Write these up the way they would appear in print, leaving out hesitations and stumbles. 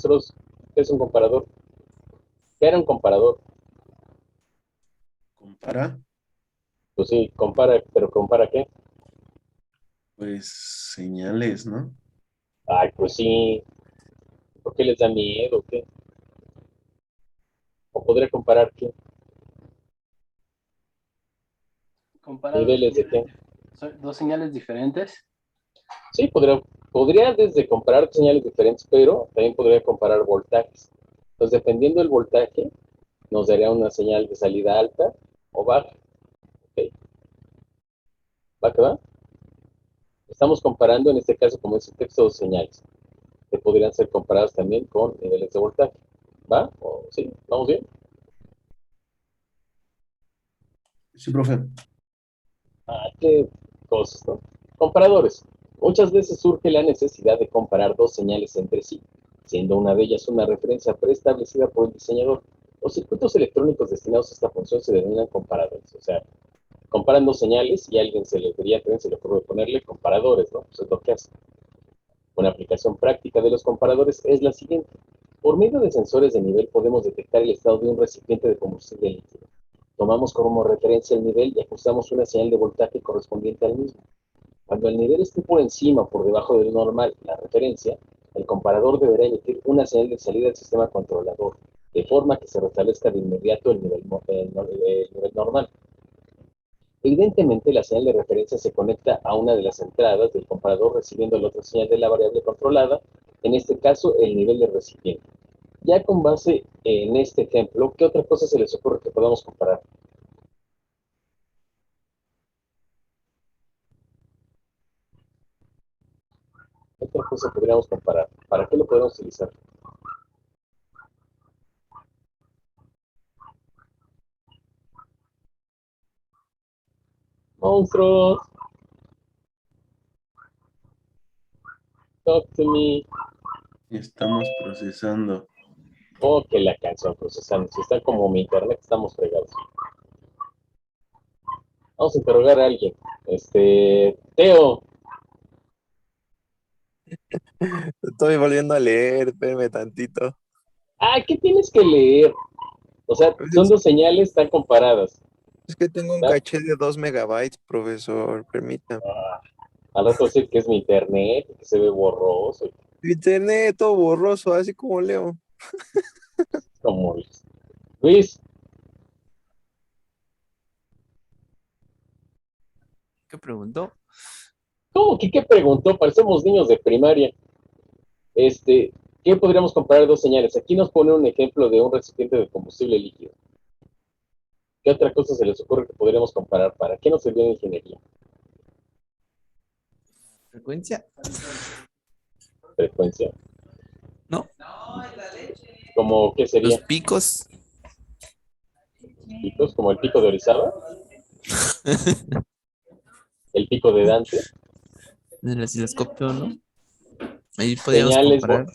Monstruos, ¿qué es un comparador? ¿Qué era un comparador? Compara, Pues sí, compara, pero ¿compara qué? pues, señales, ¿no? Ay, pues sí, ¿por qué les da miedo? ¿Qué? ¿O podría comparar qué? Compara ¿Niveles de qué? dos señales diferentes. Sí, podría desde comparar señales diferentes, pero también podría comparar voltajes. Entonces, dependiendo del voltaje, nos daría una señal de salida alta o baja. ¿Ok? ¿Va que va? Estamos comparando, en este caso, como dice el texto, dos señales, que podrían ser comparadas también con niveles de voltaje. ¿Va? ¿O sí? ¿Vamos bien? Sí, profe. Ah, qué cosas, ¿no? Comparadores. Muchas veces surge la necesidad de comparar dos señales entre sí, siendo una de ellas una referencia preestablecida por el diseñador. Los circuitos electrónicos destinados a esta función se denominan comparadores. O sea, comparan dos señales y a alguien se le ocurre ponerle comparadores, ¿no? Pues es lo que hace. Una aplicación práctica de los comparadores es la siguiente. Por medio de sensores de nivel podemos detectar el estado de un recipiente de combustible líquido. Tomamos como referencia el nivel y ajustamos una señal de voltaje correspondiente al mismo. Cuando el nivel esté por encima o por debajo del normal, la referencia, el comparador deberá emitir una señal de salida del sistema controlador, de forma que se restablezca de inmediato el nivel normal. Evidentemente, la señal de referencia se conecta a una de las entradas del comparador recibiendo la otra señal de la variable controlada, en este caso el nivel de recipiente. Ya con base en este ejemplo, ¿qué otra cosa se les ocurre que podamos comparar? ¿Qué otra cosa podríamos comparar? ¿Para qué lo podemos utilizar? Monstruos, talk to me. Estamos procesando. Oh, que la canción procesando. Si está como mi internet, estamos fregados. Vamos a interrogar a alguien. Teo. Estoy volviendo a leer, espérame tantito. Ah, ¿qué tienes que leer? O sea, son Es, dos señales tan comparadas. es que tengo un ¿Verdad? caché de 2 megabytes, profesor, permítame. Ah, al rato decir que es mi internet, que se ve borroso. Internet todo borroso, así como leo. Como Luis, ¿Qué preguntó? ¿cómo que qué preguntó? Parecemos niños de primaria. ¿Qué podríamos comparar dos señales? Aquí nos pone un ejemplo de un recipiente de combustible líquido. ¿Qué otra cosa se les ocurre que podríamos comparar? ¿Para qué nos sirvió la ingeniería? ¿Frecuencia? Frecuencia. ¿No? ¿Cómo qué ¿Los sería? picos? ¿Picos? ¿Como el pico de Orizaba? ¿El pico de Dante? Del osciloscopio, ¿no? Ahí podríamos Señales. comparar.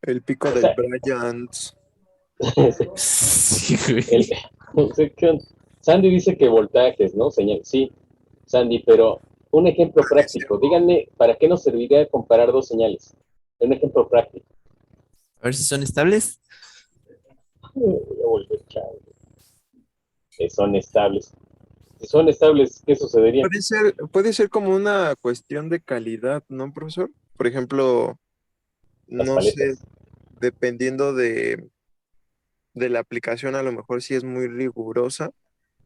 El pico O del sea, Bryant. Sí, güey. el, no sé Sandy dice que voltajes, ¿no? Señal, sí, Sandy, pero un ejemplo práctico. Díganme, ¿para qué nos serviría comparar dos señales? Un ejemplo práctico. A ver si son estables. Voy a volver chavo. Que son estables. Si son estables, ¿qué sucedería? Puede ser como una cuestión de calidad, ¿no, profesor? Por ejemplo, Las no sé, paletas. dependiendo de la aplicación, a lo mejor si es muy rigurosa,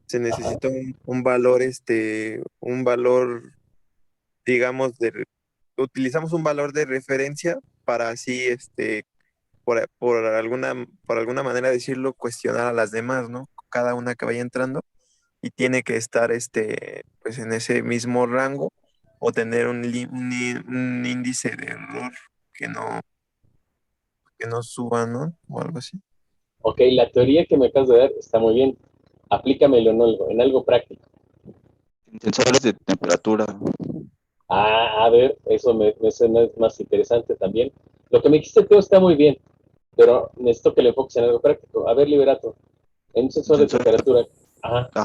se Ajá. necesita un valor, un valor, digamos, utilizamos un valor de referencia para así, por alguna manera decirlo, cuestionar a las demás, ¿no? Cada una que vaya entrando y tiene que estar, pues en ese mismo rango o tener un índice de error que no, que no suba, ¿no? O algo así. Ok, la teoría que me acabas de dar está muy bien. Aplícamelo en algo práctico. Sensores de temperatura. Ah, a ver, eso me suena más interesante también. Lo que me dijiste, Teo, está muy bien, pero necesito que le enfoques en algo práctico. A ver, Liberato, en un sensor de Sensores, temperatura. Ajá, ajá,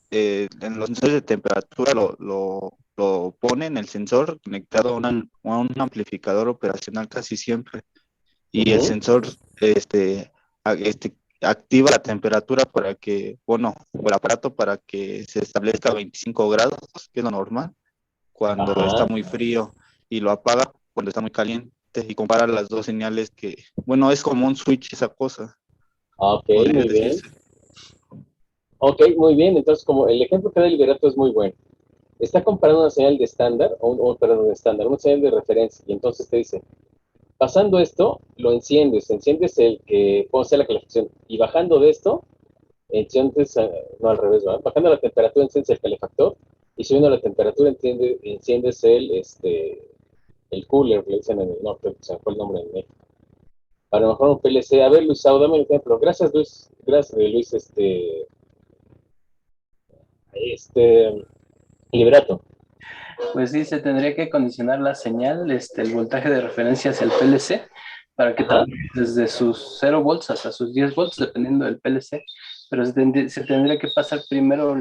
dime. en los sensores de temperatura lo lo ponen el sensor conectado a un amplificador operacional casi siempre. Y el Ujú. sensor activa la temperatura para que, bueno, el aparato para que se establezca a 25 grados, que es lo normal, cuando está Ajá. muy frío, y lo apaga cuando está muy caliente, y compara las dos señales que, bueno, es como un switch esa cosa, Ok, podría muy bien. decirse. Ok, muy bien. Entonces, como el ejemplo que da Liberato es muy bueno. Está comparando una señal de estándar, perdón, de estándar, una señal de referencia, y entonces te dice, pasando esto, lo enciendes el que puede ser la calefacción, y bajando de esto, enciendes, no al revés, ¿verdad? Bajando la temperatura, enciendes el calefactor, y subiendo la temperatura, enciendes el cooler, le dicen en el norte, se me fue el nombre en México. A lo mejor un PLC. A ver, Luis, dame un ejemplo. Gracias, Luis. Gracias, Luis, Liberato. Pues sí, se tendría que condicionar la señal, el voltaje de referencia hacia el PLC, para que Ajá. trabaje desde sus 0 volts hasta sus 10 volts, dependiendo del PLC. Pero se tendría que pasar primero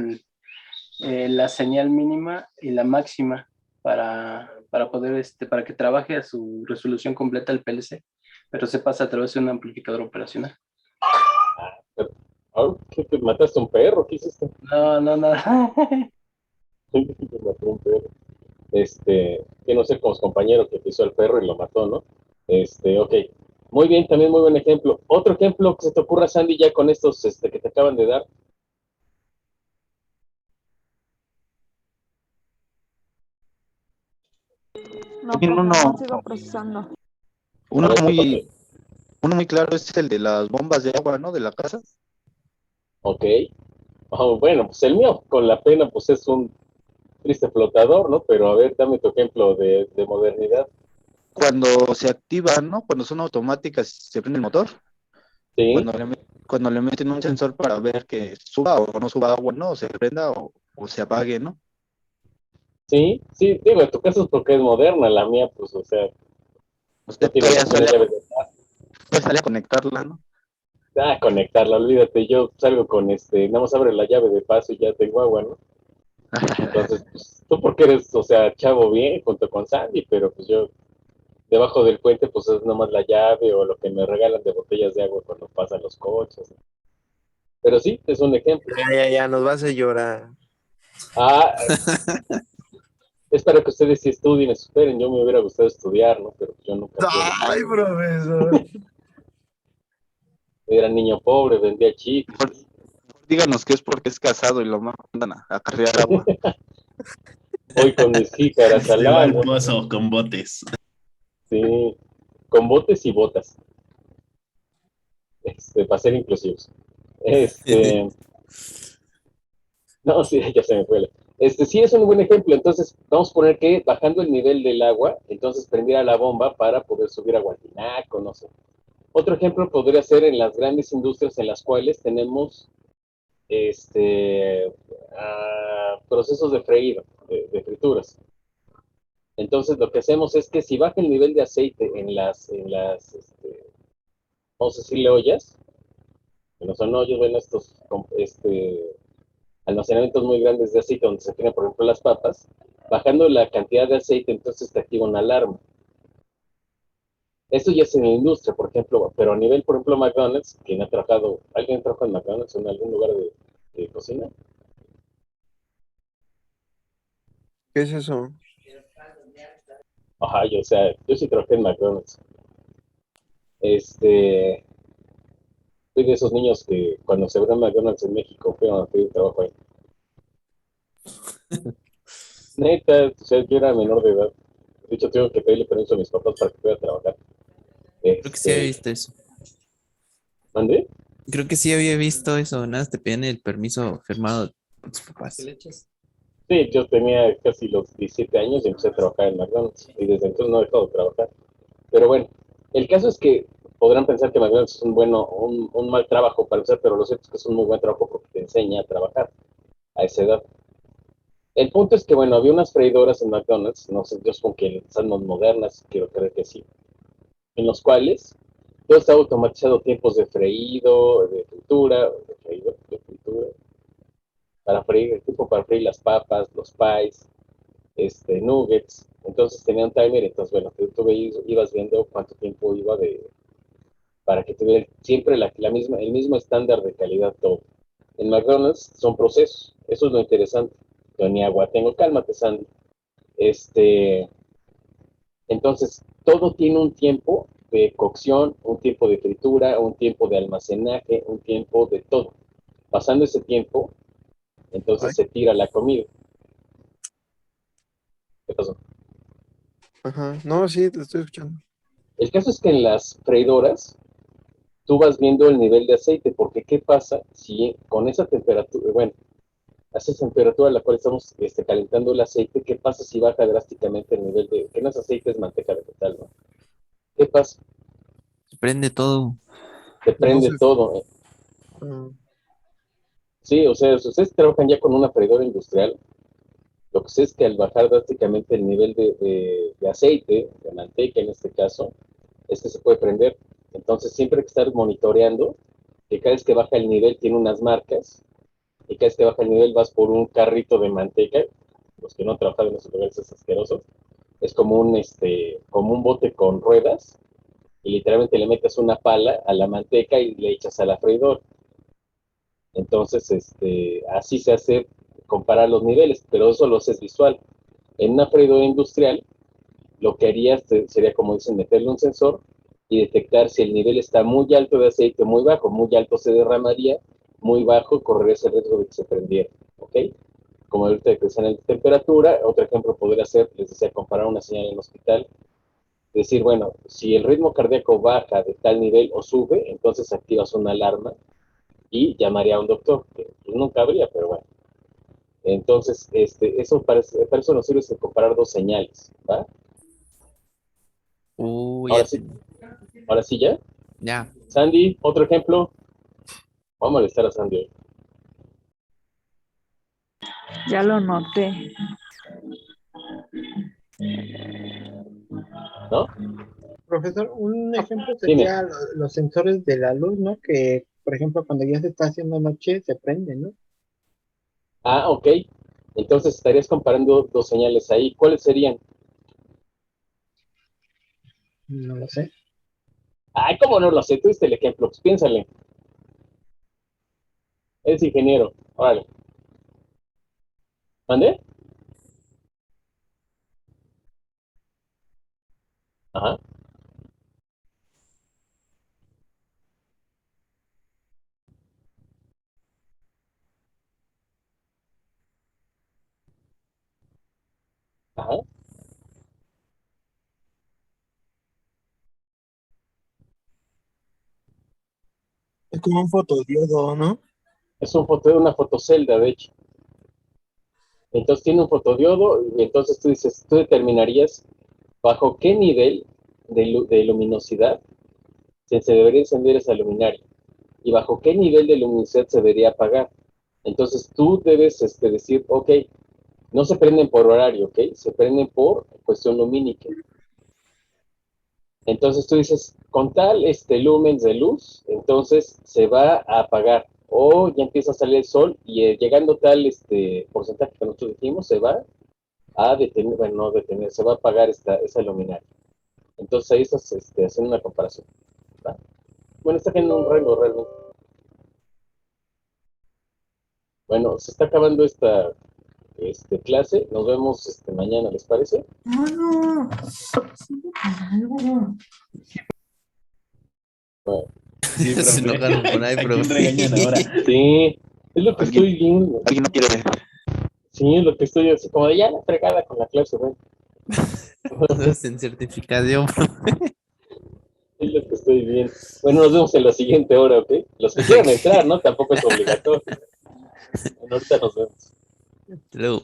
la señal mínima y la máxima para poder, para que trabaje a su resolución completa el PLC. Pero se pasa a través de un amplificador operacional. Pero, ¿qué te mataste a un perro? ¿Qué hiciste? No, no, nada. Te mató un perro. Que no sé, con su compañero que pisó al perro y lo mató, ¿no? Ok. Muy bien, también muy buen ejemplo. Otro ejemplo que se te ocurra, Sandy, ya con estos que te acaban de dar. No, Tiene profe, uno, aún sigo procesando. A uno ver, muy, ok. uno muy claro es el de las bombas de agua, ¿no? De la casa. Ok. Oh, bueno, pues el mío, con la pena, pues es un triste flotador, ¿no? Pero a ver, dame tu ejemplo de modernidad. Cuando se activan, ¿no? Cuando son automáticas, se prende el motor. Sí, Cuando le meten un sensor para ver que suba o no suba agua, ¿no? O se prenda o se apague, ¿no? sí, sí. Digo, en tu caso es porque es moderna, la mía, pues, o sea, no Usted tiene más que una llave de todavía sale a conectarla, ¿no? conectarla, olvídate. Yo salgo con nada más abre la llave de paso y ya tengo agua, ¿no? Entonces, pues, tú porque eres, o sea, chavo bien junto con Sandy, pero pues yo debajo del puente, pues es nomás la llave o lo que me regalan de botellas de agua cuando pasan los coches. Pero sí, es un ejemplo. Ya, nos vas a llorar. Ah, es para que ustedes sí estudien, esperen. Yo me hubiera gustado estudiar, ¿no? Pero yo nunca pude. Ay, profesor. Era niño pobre, vendía Mejor, chicles. mejor díganos que es porque es casado y lo mandan a carrear agua. Hoy con mis jícaras al Se va al agua. pozo con botes. Sí, con botes y botas. Para ser inclusivos. Este, no, sí, ya se me fue. Sí es un buen ejemplo. Entonces, vamos a poner que bajando el nivel del agua, entonces prendiera la bomba para poder subir agua al tinaco, no sé. Otro ejemplo podría ser en las grandes industrias en las cuales tenemos procesos de freído, de frituras. Entonces, lo que hacemos es que si baja el nivel de aceite vamos a decirle ollas, que no son hoyos, ven estos, almacenamientos muy grandes de aceite donde se tienen, por ejemplo, las papas, bajando la cantidad de aceite, entonces te activa una alarma. Esto ya es en la industria, por ejemplo, pero a nivel, por ejemplo, McDonald's, quien ha trabajado, ¿alguien trabaja en McDonald's o en algún lugar de cocina? ¿Qué es eso? Ajá, o sea, yo sí trabajé en McDonald's. Este, Fui de esos niños que cuando se abrió McDonald's en México fueron a pedir trabajo ahí. Neta, o sea, yo era menor de edad. De hecho, tengo que pedirle permiso a mis papás para que pueda trabajar. Creo que sí había Este, visto eso. ¿Mandé? Creo que sí había visto eso. Nada, más te piden el permiso firmado por tus papás. Sí, yo tenía casi los 17 años y empecé a trabajar en McDonald's. Y desde entonces no he dejado de trabajar. Pero bueno, el caso es que podrán pensar que McDonald's es un mal trabajo para empezar, pero lo cierto es que es un muy buen trabajo porque te enseña a trabajar a esa edad. El punto es que, bueno, había unas freidoras en McDonald's, no sé, yo supongo que son modernas, quiero creer que sí, en los cuales todo está automatizado, tiempos de fritura, de fritura, para freír, el tiempo para freír las papas, los pies, nuggets. Entonces tenían timer, entonces bueno, tú ibas viendo cuánto tiempo iba para que tuviera siempre el mismo estándar de calidad todo. En McDonald's son procesos, eso es lo interesante. Yo ni agua tengo, cálmate, Sandy. Este, entonces, todo tiene un tiempo de cocción, un tiempo de fritura, un tiempo de almacenaje, un tiempo de todo. Pasando ese tiempo, Ay, entonces se tira la comida. ¿Qué pasó? ajá. No, sí, te estoy escuchando. El caso es que en las freidoras tú vas viendo el nivel de aceite, porque ¿qué pasa si con esa temperatura, bueno, a esa temperatura a la cual estamos calentando el aceite, qué pasa si baja drásticamente el nivel que no es aceite, es manteca vegetal, ¿no? ¿Qué pasa? Se prende todo. Se No prende sé. todo. Ah, Sí, o sea, si ustedes trabajan ya con una freidora industrial, lo que sé es que al bajar drásticamente el nivel de aceite, de manteca en este caso, es que se puede prender. Entonces siempre hay que estar monitoreando que cada vez que baja el nivel tiene unas marcas y cada vez que baja el nivel vas por un carrito de manteca. Los que no han trabajado en esos lugares es asqueroso. Es como un bote con ruedas y literalmente le metes una pala a la manteca y le echas a la freidora. Entonces, así se hace comparar los niveles, pero eso lo haces visual. En una freidora industrial, lo que harías sería, como dicen, meterle un sensor y detectar si el nivel está muy alto de aceite, muy bajo, muy alto se derramaría, muy bajo correría ese riesgo de que se prendiera, ¿ok? Como ahorita que en la temperatura, otro ejemplo podría ser, les decía, comparar una señal en el hospital, decir, bueno, si el ritmo cardíaco baja de tal nivel o sube, entonces activas una alarma y llamaría a un doctor, que pues, nunca habría, pero bueno. Entonces, para eso nos sirve comparar dos señales, ¿va? Ya Ahora sí, entendí. ahora sí ya. Ya. Sandy, otro ejemplo. Vamos a molestar a Sandy hoy, Ya lo noté. ¿no? Profesor, un ejemplo Dime. sería los sensores de la luz, ¿no? Que, por ejemplo, cuando ya se está haciendo noche, se prenden, ¿no? Ah, ok. Entonces estarías comparando dos señales ahí. ¿Cuáles serían? No lo sé. Ay, ¿cómo no lo sé? Tú diste el ejemplo. Pues piénsale. Eres ingeniero. Órale. ¿Mande? Ajá. Ajá. es como un fotodiodo, ¿no? Es una fotocelda, de hecho. Entonces tiene un fotodiodo y entonces tú determinarías bajo qué nivel de luminosidad se debería encender esa luminaria y bajo qué nivel de luminosidad se debería apagar. Entonces tú debes decir, ok, no se prenden por horario, ok, se prenden por cuestión lumínica. Entonces tú dices, con tal lumens de luz, entonces se va a apagar. O ya empieza a salir el sol y llegando tal porcentaje que nosotros dijimos, se va a detener, bueno, no detener, se va a apagar esa luminaria. Entonces ahí estás haciendo una comparación. ¿Va? Bueno, está en un rango realmente. Bueno, se está acabando esta clase. Nos vemos mañana, ¿les parece? Bueno, Sí, Se profe. enojaron por ahí, ¿A quién profe. regañan ahora? sí, es lo que ¿Alguien, estoy viendo. alguien no quiere? Sí, es lo que estoy así, como de ya la fregada con la clase, güey. Todos en certificación, profe. Es lo que estoy viendo. Bueno, nos vemos en la siguiente hora, ¿ok? Los que quieran entrar, ¿no? Tampoco es obligatorio. Bueno, ahorita nos vemos. Hasta luego.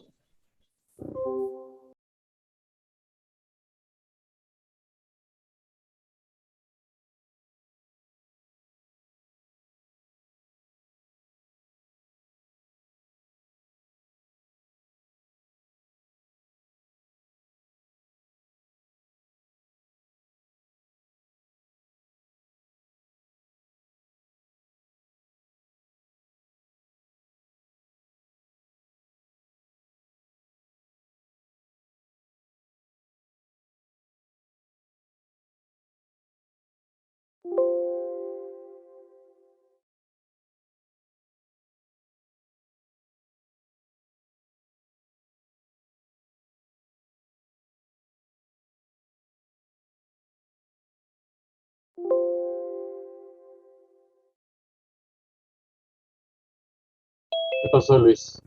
¿Qué pasó, Luis?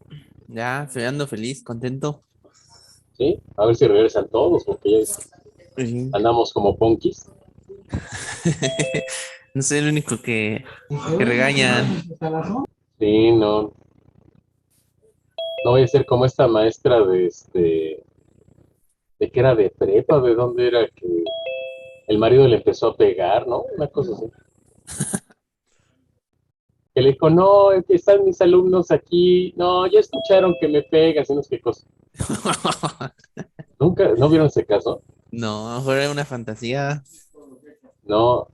Ya, ando feliz, contento. ¿Sí? A ver si regresan todos, porque ya Sí. andamos como punkis. No soy el único que regañan. Sí, no. No voy a ser como esta maestra de que era de prepa, de dónde era que el marido le empezó a pegar, ¿no? Una cosa así. Que le dijo, no, es que están mis alumnos aquí, no, ya escucharon que me pegas, y no sé qué cosa. ¿Nunca, no vieron ese caso? No, a lo mejor era una fantasía. No,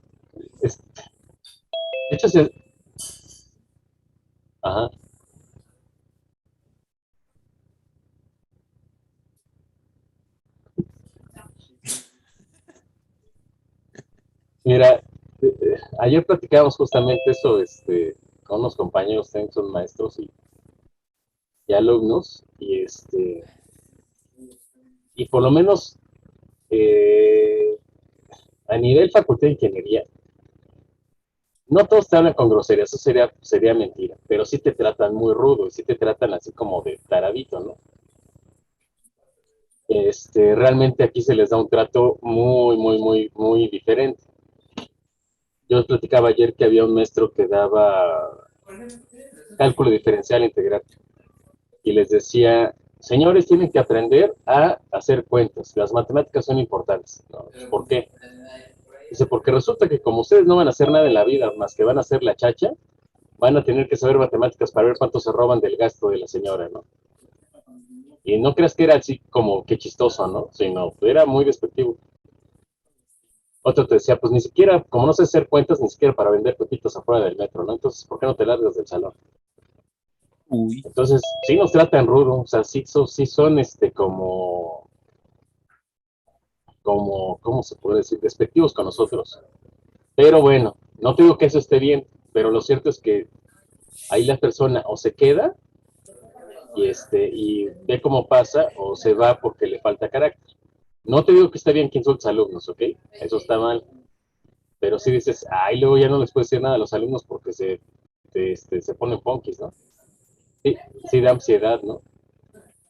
de hecho, sí, ajá, mira, ayer platicábamos justamente eso, con unos compañeros, también son maestros y alumnos, y por lo menos eh, a nivel facultad de ingeniería, no todos te hablan con grosería, eso sería mentira, pero sí te tratan muy rudo y sí te tratan así como de taradito, ¿no? Realmente aquí se les da un trato muy, muy, muy, muy diferente. Yo platicaba ayer que había un maestro que daba cálculo diferencial integral y les decía, señores, tienen que aprender a hacer cuentas, las matemáticas son importantes. ¿No? ¿Por qué? Dice, porque resulta que como ustedes no van a hacer nada en la vida más que van a hacer la chacha, van a tener que saber matemáticas para ver cuánto se roban del gasto de la señora, ¿no? Y no creas que era así como que chistoso, ¿no? Sino era muy despectivo. Otro te decía, pues ni siquiera, como no sé hacer cuentas, ni siquiera para vender pepitas afuera del metro, ¿no? Entonces, ¿por qué no te largas del salón? Uy. Entonces, sí nos tratan rudo, o sea, sí son, ¿cómo se puede decir? Despectivos con nosotros. Pero bueno, no te digo que eso esté bien, pero lo cierto es que ahí la persona o se queda y ve cómo pasa o se va porque le falta carácter. No te digo que esté bien que insultes a alumnos, ¿ok? Eso está mal. Pero si dices, ay, luego ya no les puedes decir nada a los alumnos porque se ponen punkis, ¿no? Sí, sí da ansiedad, ¿no?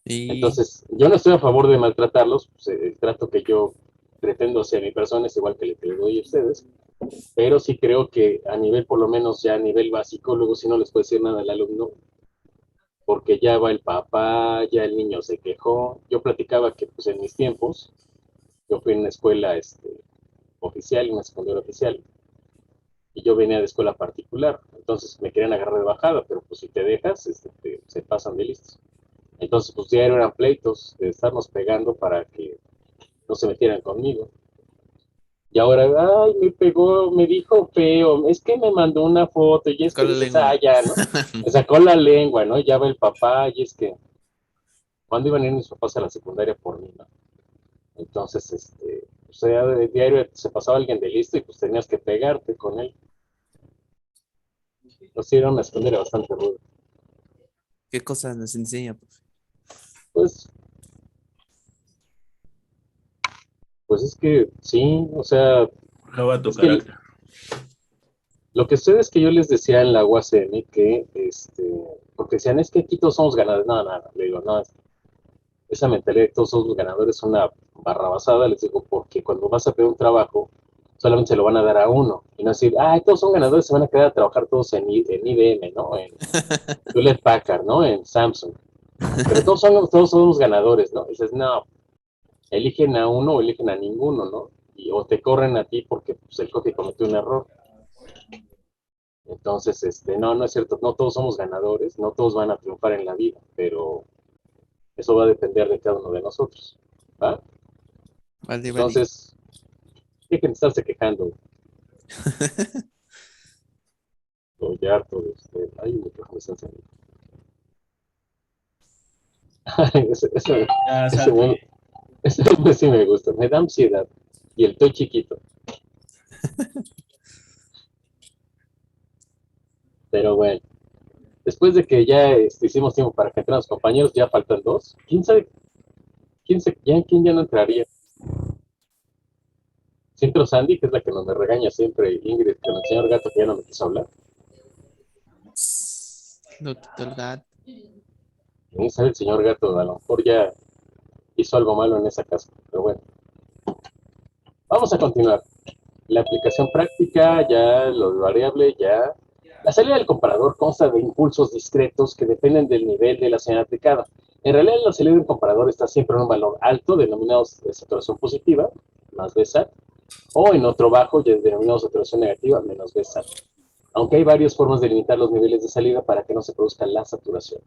Y Entonces, yo no estoy a favor de maltratarlos, pues, el trato que yo pretendo hacia mi persona es igual que le que doy a ustedes, pero sí creo que a nivel, por lo menos ya a nivel básico, luego sí no les puede decir nada al alumno, porque ya va el papá, ya el niño se quejó. Yo platicaba que pues en mis tiempos, yo fui en una escuela oficial, una secundaria oficial, y yo venía de escuela particular, entonces me querían agarrar de bajada, pero pues si te dejas, se pasan de listos. Entonces, pues ya eran pleitos de estarnos pegando para que no se metieran conmigo. Y ahora, ay, me pegó, me dijo feo, es que me mandó una foto, y es sacó que la dices, ah, lengua. ya, ¿no? Me sacó la lengua, ¿no? Ya va el papá, y es que, ¿cuándo iban a ir mis papás a la secundaria por mí, no? Entonces, o sea, de diario se pasaba alguien de listo y pues tenías que pegarte con él. Entonces era una secundaria bastante ruda. ¿Qué cosas nos enseña, profe? Pues, pues es que sí, o sea, Prueba tu es que carácter. lo que sucede es que yo les decía en la UACM que, porque decían, es que aquí todos somos ganadores. No, nada, le digo, no, esa mentalidad de todos somos ganadores es una barrabasada, les digo, porque cuando vas a pedir un trabajo, solamente se lo van a dar a uno. Y no decir, ah, todos son ganadores, se van a quedar a trabajar todos en IBM, ¿no? En Hewlett Packard, ¿no? En Samsung. Pero todos somos ganadores, ¿no? Y dices, no, eligen a uno o eligen a ninguno, ¿no? O te corren a ti porque pues, el coge cometió un error. Entonces, no, no es cierto, no todos somos ganadores, no todos van a triunfar en la vida, pero eso va a depender de cada uno de nosotros, ¿va? Vale, vale. Entonces, dejen de estarse quejando, estoy harto de usted. Ay, mi micrófono está encendido. Ese, Ya, ese, salte. ese sí me gusta, me da ansiedad. Y el estoy chiquito. Pero bueno, después de que ya hicimos tiempo para que entren los compañeros, ya faltan dos. ¿Quién sabe? ¿Quién ya no entraría? Siento Sandy, que es la que nos me regaña siempre, Ingrid, con el señor gato que ya no me quiso hablar. No, el gato. Ni sabe el señor gato, a lo mejor ya hizo algo malo en esa casa, pero bueno. Vamos a continuar. La aplicación práctica, ya lo variable, ya. La salida del comparador consta de impulsos discretos que dependen del nivel de la señal aplicada. En realidad, la salida del comparador está siempre en un valor alto, denominado de saturación positiva, más BSAT, o en otro bajo, denominado saturación negativa, menos BSAT. Aunque hay varias formas de limitar los niveles de salida para que no se produzca la saturación.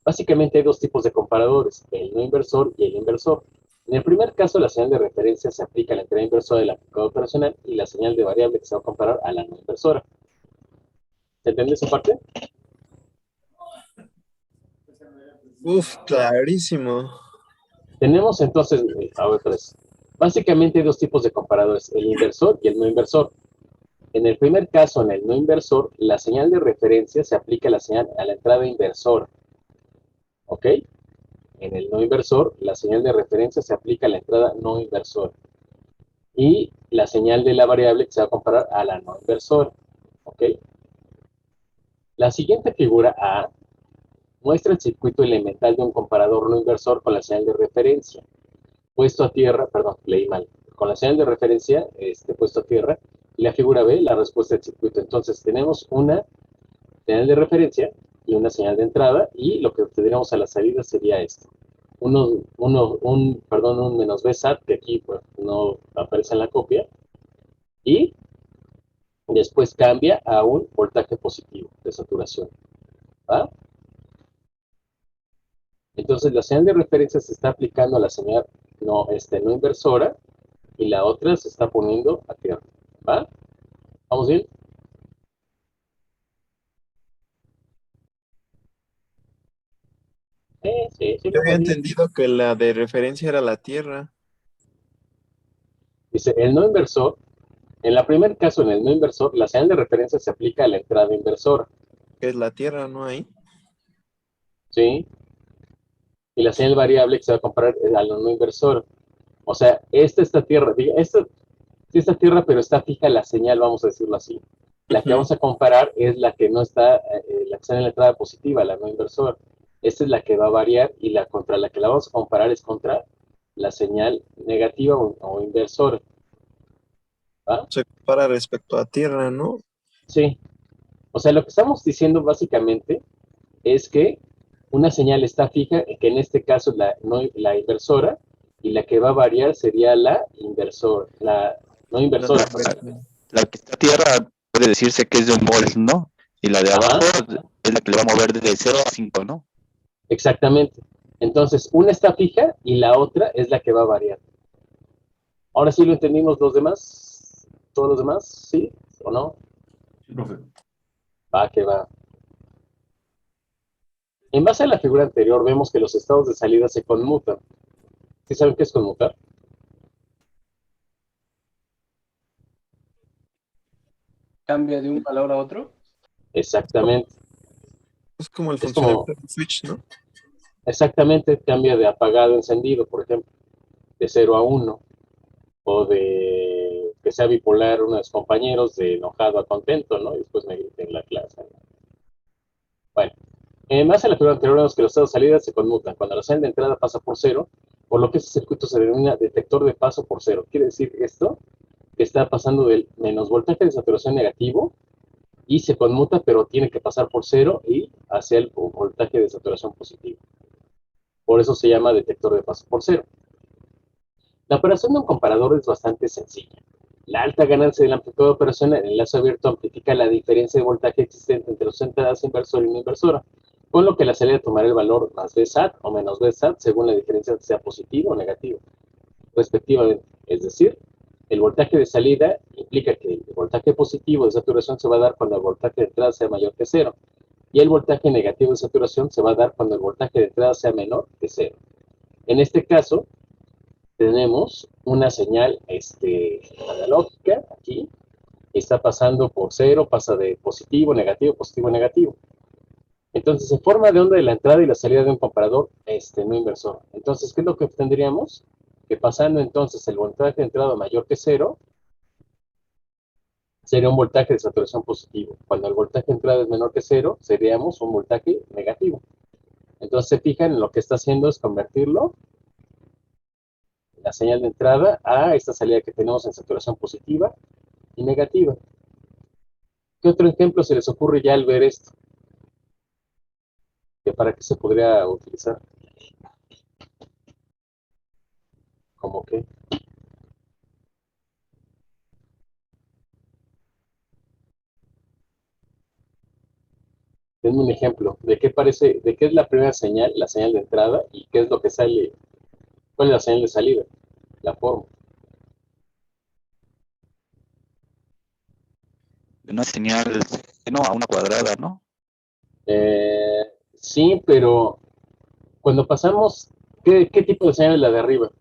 Básicamente hay dos tipos de comparadores, el no inversor y el inversor. En el primer caso, la señal de referencia se aplica a la entrada inversora del aplicador operacional y la señal de variable que se va a comparar a la no inversora. ¿Se entiende esa parte? Uf, clarísimo. Tenemos entonces, otra vez, básicamente hay dos tipos de comparadores, el inversor y el no inversor. En el primer caso, en el no inversor, la señal de referencia se aplica a la señal a la entrada inversora. ¿Ok? En el no inversor, la señal de referencia se aplica a la entrada no inversora. Y la señal de la variable que se va a comparar a la no inversora. ¿Ok? La siguiente figura A muestra el circuito elemental de un comparador no inversor con la señal de referencia puesto a tierra, perdón, leí mal, con la señal de referencia puesto a tierra, y la figura B, la respuesta del circuito. Entonces tenemos una señal de referencia y una señal de entrada, y lo que obtendríamos a la salida sería esto. Un menos B SAT, que aquí pues, no aparece en la copia, y después cambia a un voltaje positivo de saturación. ¿Va? Entonces la señal de referencia se está aplicando a la señal no inversora y la otra se está poniendo a tierra. ¿Va? ¿Vamos bien? Sí, Yo había vamos bien. entendido que la de referencia era la Tierra. Dice, el no inversor, en el primer caso, en el no inversor, la señal de referencia se aplica a la entrada inversora, Que es la Tierra, ¿no hay? ¿sí? Y la señal variable que se va a comparar es a la no inversora. O sea, esta tierra, esta sí está tierra, pero está fija la señal, vamos a decirlo así. La que vamos a comparar es la que no está, la que está en la entrada positiva, la no inversora. Esta es la que va a variar y la contra la que la vamos a comparar es contra la señal negativa o inversora. ¿Va? Se compara respecto a Tierra, ¿no? Sí. O sea, lo que estamos diciendo básicamente es que una señal está fija, que en este caso es la inversora, y la que va a variar sería la inversora, la no La no inversora. inversora. La que está a tierra puede decirse que es de un volt, ¿no? Y la de Ajá, abajo es la que le va a mover de 0 a 5, ¿no? exactamente. Entonces, una está fija y la otra es la que va a variar. Ahora sí lo entendimos los demás, todos los demás, ¿sí o no? Sí, profe. Va, que va. En base a la figura anterior, vemos que los estados de salida se conmutan. ¿Sí saben qué es conmutar? Cambia de un valor a otro. Exactamente. Es como el Es como, funcionamiento del switch, ¿no? exactamente, cambia de apagado a encendido, por ejemplo, de 0 a 1, o de que sea bipolar unos compañeros de enojado a contento, ¿no? Y después me griten en la clase, ¿no? Bueno, en base a la figura anterior, vemos que los estados de salida se conmutan. Cuando la señal de entrada pasa por cero, por lo que ese circuito se denomina detector de paso por cero. Quiere decir esto que está pasando del menos voltaje de saturación negativo y se conmuta, pero tiene que pasar por cero y hacia el voltaje de saturación positivo. Por eso se llama detector de paso por cero. La operación de un comparador es bastante sencilla. La alta ganancia del amplificador operacional en enlace abierto amplifica la diferencia de voltaje existente entre las entradas inversora y no inversora, con lo que la salida tomará el valor más BSAT o menos BSAT según la diferencia sea positivo o negativo, respectivamente. Es decir, el voltaje de salida implica que el voltaje positivo de saturación se va a dar cuando el voltaje de entrada sea mayor que cero, y el voltaje negativo de saturación se va a dar cuando el voltaje de entrada sea menor que cero. En este caso, tenemos una señal analógica aquí, está pasando por cero, pasa de positivo, negativo, negativo. Entonces se forma de onda de la entrada y la salida de un comparador no inversor. Entonces, ¿qué es lo que obtendríamos? Que pasando entonces el voltaje de entrada mayor que cero, sería un voltaje de saturación positivo. Cuando el voltaje de entrada es menor que cero, seríamos un voltaje negativo. Entonces se fijan, lo que está haciendo es convertirlo, la señal de entrada, a esta salida que tenemos en saturación positiva y negativa. ¿Qué otro ejemplo se les ocurre ya al ver esto? ¿Que para qué se podría utilizar? ¿Cómo qué? Denme un ejemplo. ¿De qué parece, de qué es la primera señal, la señal de entrada, y qué es lo que sale? ¿Cuál es la señal de salida? La forma. Una señal, no, a una cuadrada, ¿no? Eh, sí, pero cuando pasamos, ¿qué tipo de señal es la de arriba?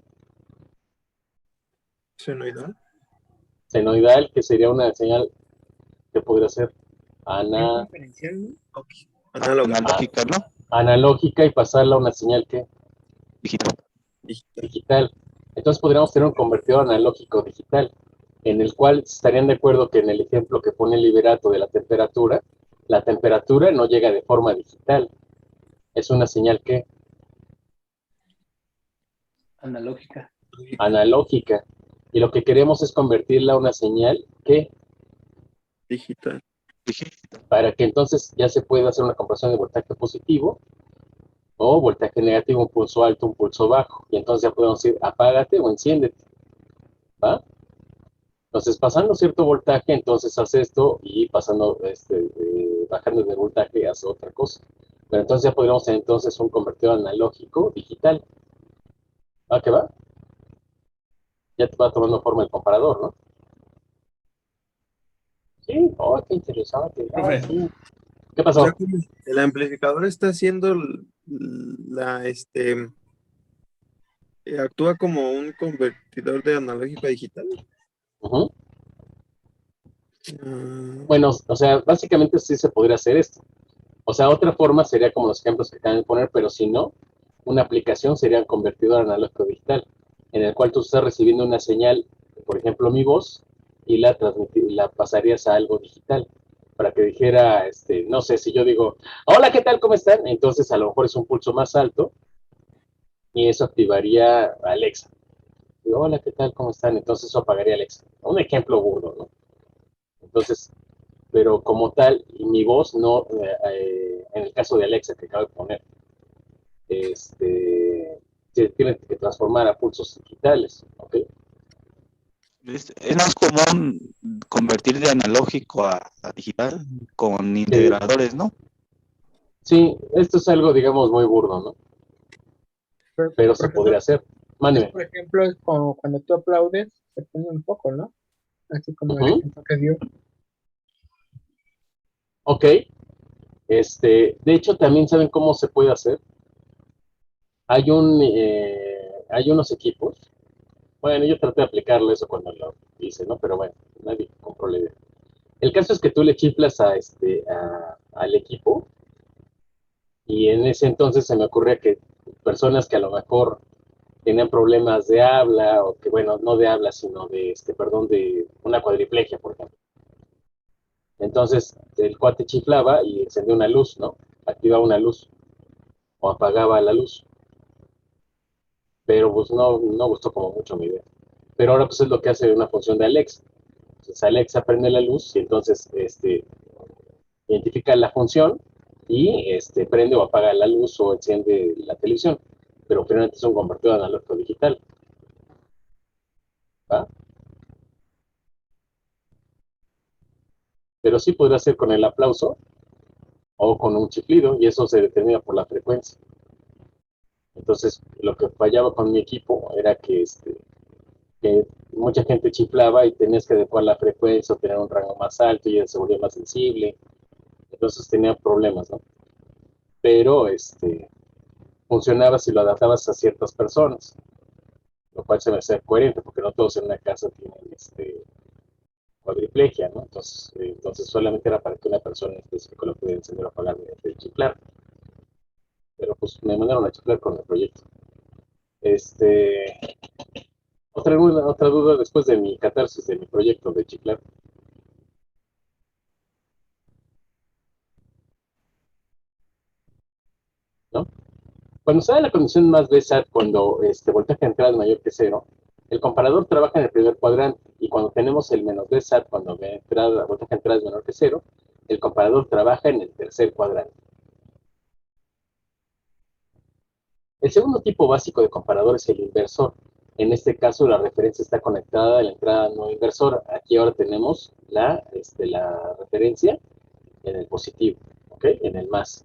Senoidal. Senoidal, que sería una señal que podría ser Es diferencial, ¿no? Ok. Análoga. Analógica, ¿no? analógica y pasarla a una señal que Digital. Digital. digital. Entonces podríamos tener un convertidor analógico digital, en el cual estarían de acuerdo que en el ejemplo que pone el Liberato de la temperatura no llega de forma digital, es una señal que Analógica. analógica, y lo que queremos es convertirla a una señal que, Digital. Digital. para que entonces ya se pueda hacer una conversión de voltaje positivo o voltaje negativo, un pulso alto, un pulso bajo, y entonces ya podemos decir apágate o enciéndete, ¿va? Entonces, pasando cierto voltaje, entonces hace esto, y pasando, bajando de voltaje, hace otra cosa. Pero entonces ya podríamos tener entonces un convertidor analógico digital. ¿Va que va? Ya te va tomando forma el comparador, ¿no? Sí, oh, qué interesante. Ah, Profe. sí. ¿Qué O sea, pasó? como el amplificador está haciendo actúa como un convertidor de analógico a digital. Ujú. Ah, Bueno, o sea, básicamente sí se podría hacer esto. O sea, otra forma sería como los ejemplos que acaban de poner, pero si no, una aplicación sería un convertidor analógico digital, en el cual tú estás recibiendo una señal, por ejemplo, mi voz, y la pasarías a algo digital, para que dijera, no sé, si yo digo, hola, ¿qué tal? ¿Cómo están? Entonces a lo mejor es un pulso más alto, y eso activaría a Alexa. Digo, hola, ¿qué tal? ¿Cómo están? Entonces eso apagaría a Alexa. Un ejemplo burdo, ¿no? Entonces, pero como tal, mi voz no, en el caso de Alexa que acabo de poner, se tiene que transformar a pulsos digitales, ¿ok? Es más común convertir de analógico a digital con integradores, ¿no? Sí, esto es algo, digamos, muy burdo, ¿no? Pero se podría Profesor, hacer. Mándeme. por ejemplo, es como cuando tú aplaudes, se pone un poco, ¿no? Así como el Ujú. ejemplo que dio. Ok. De hecho, también saben cómo se puede hacer. Hay unos equipos. Bueno, yo traté de aplicarlo eso cuando lo hice, ¿no? Pero bueno, nadie compró la idea. El caso es que tú le chiflas al equipo, y en ese entonces se me ocurría que personas que a lo mejor tenían problemas de habla, o que, bueno, no de habla, sino perdón, de una cuadriplegia, por ejemplo. Entonces el cuate chiflaba y encendía una luz, ¿no? Activaba una luz o apagaba la luz. Pero pues no gustó como mucho mi idea. Pero ahora pues es lo que hace una función de Alexa. Entonces Alexa prende la luz y entonces identifica la función y prende o apaga la luz o enciende la televisión. Pero finalmente es un convertidor analógico digital. ¿Va? Pero sí podría ser con el aplauso o con un chiflido, y eso se determina por la frecuencia. Entonces, lo que fallaba con mi equipo era que mucha gente chiflaba y tenías que adecuar la frecuencia o tener un rango más alto y se volvía más sensible. Entonces tenía problemas, ¿no? Pero funcionaba si lo adaptabas a ciertas personas, lo cual se me hace coherente porque no todos en una casa tienen cuadriplegia, ¿no? Entonces solamente era para que una persona en específico lo pudiera encender o apagar mediante el chiflar. Pero pues me mandaron a chiflar con el proyecto. Este, otra duda después de mi catarsis de mi proyecto de chiflar, ¿no? Cuando se da la condición más VSAT, cuando voltaje de entrada es mayor que cero, el comparador trabaja en el primer cuadrante, y cuando tenemos el menos VSAT, cuando voltaje de entrada es menor que cero, el comparador trabaja en el tercer cuadrante. El segundo tipo básico de comparador es el inversor. En este caso, la referencia está conectada a la entrada no inversora. Aquí ahora tenemos la referencia en el positivo, ¿ok? En el más.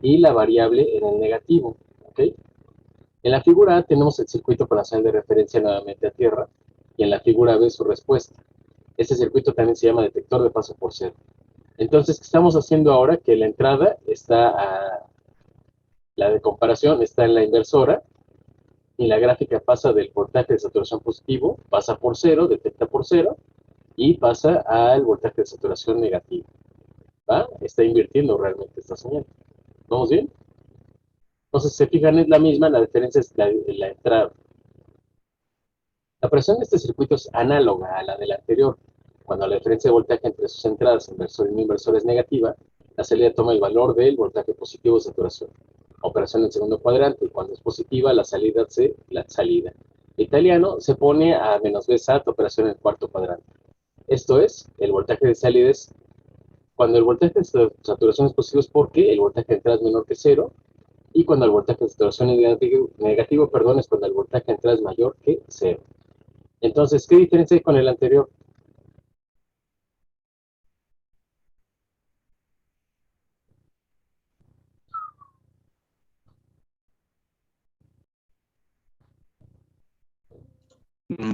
Y la variable en el negativo, ¿ok? En la figura A tenemos el circuito con la señal de referencia nuevamente a tierra, y en la figura B su respuesta. Este circuito también se llama detector de paso por cero. Entonces, ¿qué estamos haciendo ahora? Que la entrada está la de comparación está en la inversora, y la gráfica pasa del voltaje de saturación positivo, pasa por cero, detecta por cero, y pasa al voltaje de saturación negativo. ¿Va? Está invirtiendo realmente esta señal. ¿Vamos bien? Entonces, se fijan, es la misma, la diferencia es la entrada. La presión de este circuito es análoga a la del anterior. Cuando la diferencia de voltaje entre sus entradas, inversor y no inversor, es negativa, la salida toma el valor del voltaje positivo de saturación. Operación en el segundo cuadrante, y cuando es positiva, la salida. Italiano se pone a menos B SAT, operación en el cuarto cuadrante. Esto es, el voltaje de salida es, cuando el voltaje de saturación es positivo es porque el voltaje de entrada es menor que cero, y cuando el voltaje de saturación es negativo, es cuando el voltaje de entrada es mayor que cero. Entonces, ¿qué diferencia hay con el anterior?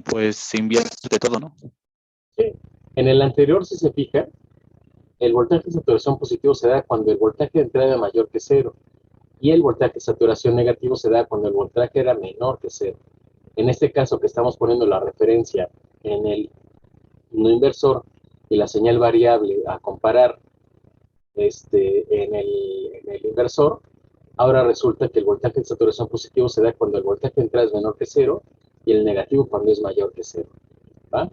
Pues se invierte todo, ¿no? Sí. En el anterior, si se fija, el voltaje de saturación positivo se da cuando el voltaje de entrada era mayor que cero, y el voltaje de saturación negativo se da cuando el voltaje era menor que cero. En este caso, que estamos poniendo la referencia en el no inversor y la señal variable a comparar en el inversor, ahora resulta que el voltaje de saturación positivo se da cuando el voltaje de entrada es menor que cero, y el negativo cuando es mayor que cero. ¿Va?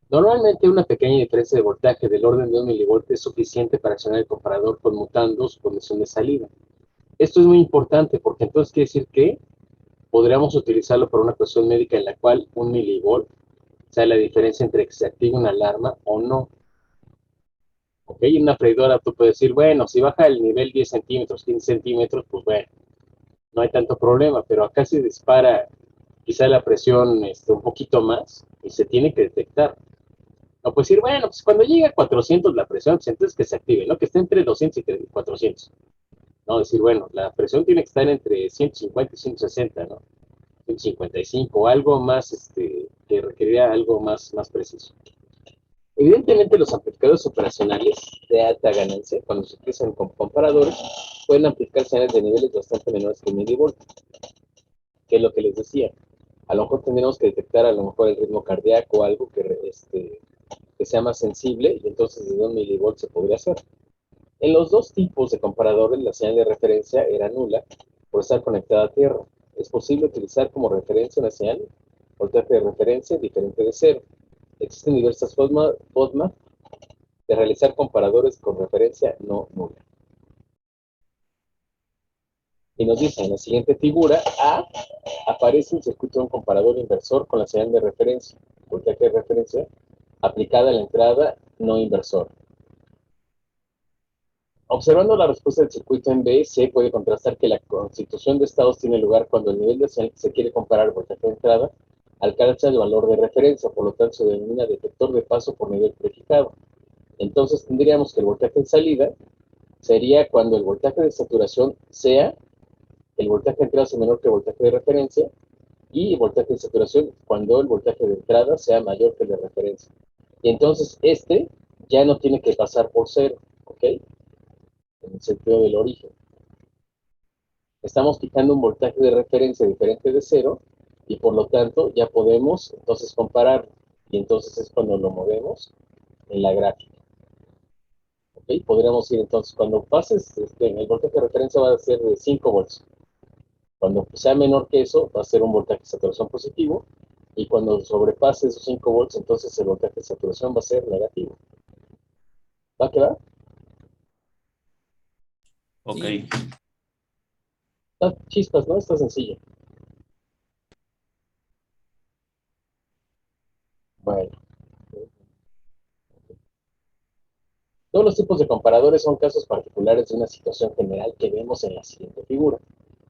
Normalmente una pequeña diferencia de voltaje del orden de 1 milivolt es suficiente para accionar el comparador conmutando su condición de salida. Esto es muy importante porque entonces quiere decir que podríamos utilizarlo para una cuestión médica en la cual 1 milivolt sea la diferencia entre que se active una alarma o no. ¿Ok? En una freidora tú puedes decir, bueno, si baja el nivel 10 centímetros, 15 centímetros, pues bueno, no hay tanto problema, pero acá se dispara quizá la presión un poquito más y se tiene que detectar. No puedes decir, bueno, pues cuando llegue a 400 la presión, pues entonces que se active, ¿no? Que esté entre 200 y 400. No, decir, bueno, la presión tiene que estar entre 150 y 160, ¿no? 155, algo más, que requeriría algo más preciso. Evidentemente, los amplificadores operacionales de alta ganancia, cuando se utilizan con comparadores, pueden amplificar señales de niveles bastante menores que milivolt, que es lo que les decía. A lo mejor tendríamos que detectar a lo mejor el ritmo cardíaco o algo que sea más sensible, y entonces de 1 milivolt se podría hacer. En los dos tipos de comparadores, la señal de referencia era nula por estar conectada a tierra. Es posible utilizar como referencia una señal, voltaje de referencia diferente de cero. Existen diversas formas de realizar comparadores con referencia no nula. Y nos dice, en la siguiente figura A, aparece un circuito de un comparador inversor con la señal de referencia, voltaje de referencia, aplicada a la entrada no inversora. Observando la respuesta del circuito en B, se puede contrastar que la constitución de estados tiene lugar cuando el nivel de señal que se quiere comparar voltaje de entrada alcanza el valor de referencia, por lo tanto se denomina detector de paso por nivel prefijado. Entonces tendríamos que el voltaje de salida sería cuando el voltaje de saturación sea el voltaje de entrada sea menor que el voltaje de referencia, y el voltaje de saturación cuando el voltaje de entrada sea mayor que el de referencia. Y entonces ya no tiene que pasar por cero, ¿ok? En el sentido del origen. Estamos fijando un voltaje de referencia diferente de cero, y por lo tanto ya podemos entonces comparar, y entonces es cuando lo movemos en la gráfica. ¿Ok? Podríamos ir entonces, cuando pases, el voltaje de referencia va a ser de 5 volts. Cuando sea menor que eso, va a ser un voltaje de saturación positivo, y cuando sobrepase esos 5 volts, entonces el voltaje de saturación va a ser negativo. ¿Va a quedar? Ok. Sí. Está chispas, ¿no? Está sencillo. Bueno, todos los tipos de comparadores son casos particulares de una situación general que vemos en la siguiente figura,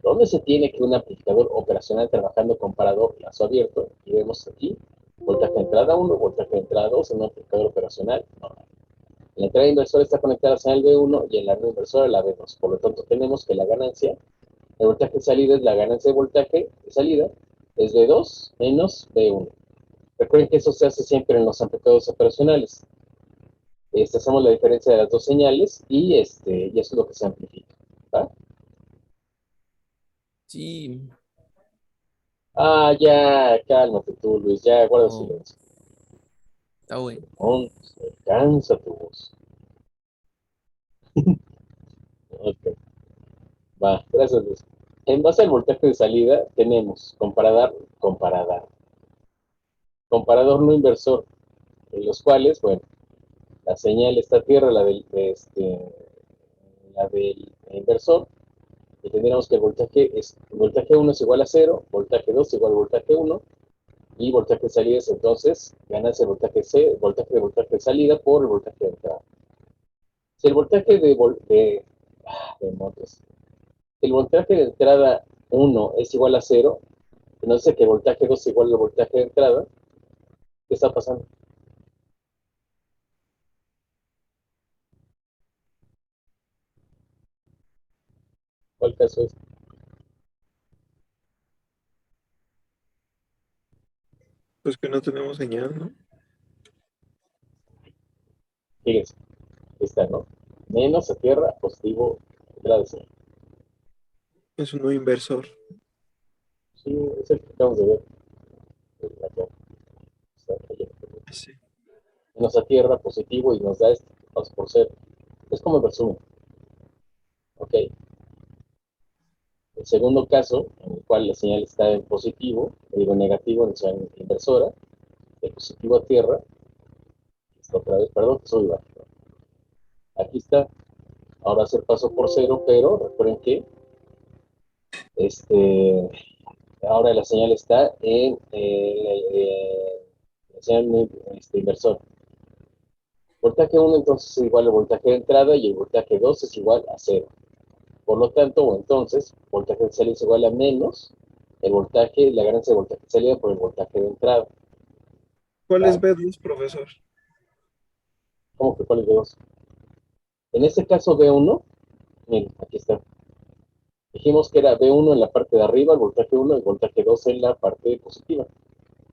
donde se tiene que un amplificador operacional trabajando comparador lazo abierto, y vemos aquí voltaje de entrada 1, voltaje de entrada 2 en un amplificador operacional normal. La entrada inversora está conectada a la señal B1 y en la no inversora la B2. Por lo tanto, tenemos que la ganancia de voltaje de salida es la ganancia de voltaje de salida, es B2 menos B1. Recuerden que eso se hace siempre en los amplificadores operacionales. Hacemos la diferencia de las dos señales y eso es lo que se amplifica. ¿Va? Sí. Ah, ya, cálmate tú, Luis, ya guarda Oh, silencio. está bueno. Cansa tu voz. Ok, va, gracias, Luis. En base al voltaje de salida, tenemos comparador no inversor, en los cuales, bueno, la señal está a tierra, la del inversor, y tendríamos que el voltaje 1 es igual a 0, voltaje 2 igual a voltaje 1, y voltaje de salida es entonces ganancia de voltaje de voltaje de salida por el voltaje de entrada. Si el voltaje el voltaje de entrada 1 es igual a 0, entonces que el voltaje 2 es igual al voltaje de entrada, ¿qué está pasando? ¿Cuál caso es? Pues que no tenemos señal, ¿no? Fíjense, está, ¿no? Menos a tierra, positivo, entrada de señal. Es un no inversor. Sí, es el que acabamos de ver. Acá, está, allá. Sí. Menos a tierra, positivo, y nos da esto, pasa por 0. Es como el resumen. Ok. El segundo caso, en el cual la señal está en positivo, digo negativo en la señal inversora, de positivo a tierra, está otra vez, perdón, que soy bajo. Aquí está, ahora hacer paso por 0, pero recuerden que este, ahora la señal está en la señal inversora. Voltaje 1 entonces es igual al voltaje de entrada y el voltaje 2 es igual a 0. Por lo tanto, o entonces, voltaje de salida es igual a menos la ganancia de voltaje de salida por el voltaje de entrada. ¿Cuál es ¿Va? B2, profesor? ¿Cómo que cuál es B2? En este caso B1, miren, aquí está. Dijimos que era B1 en la parte de arriba, el voltaje 1, y el voltaje 2 en la parte positiva,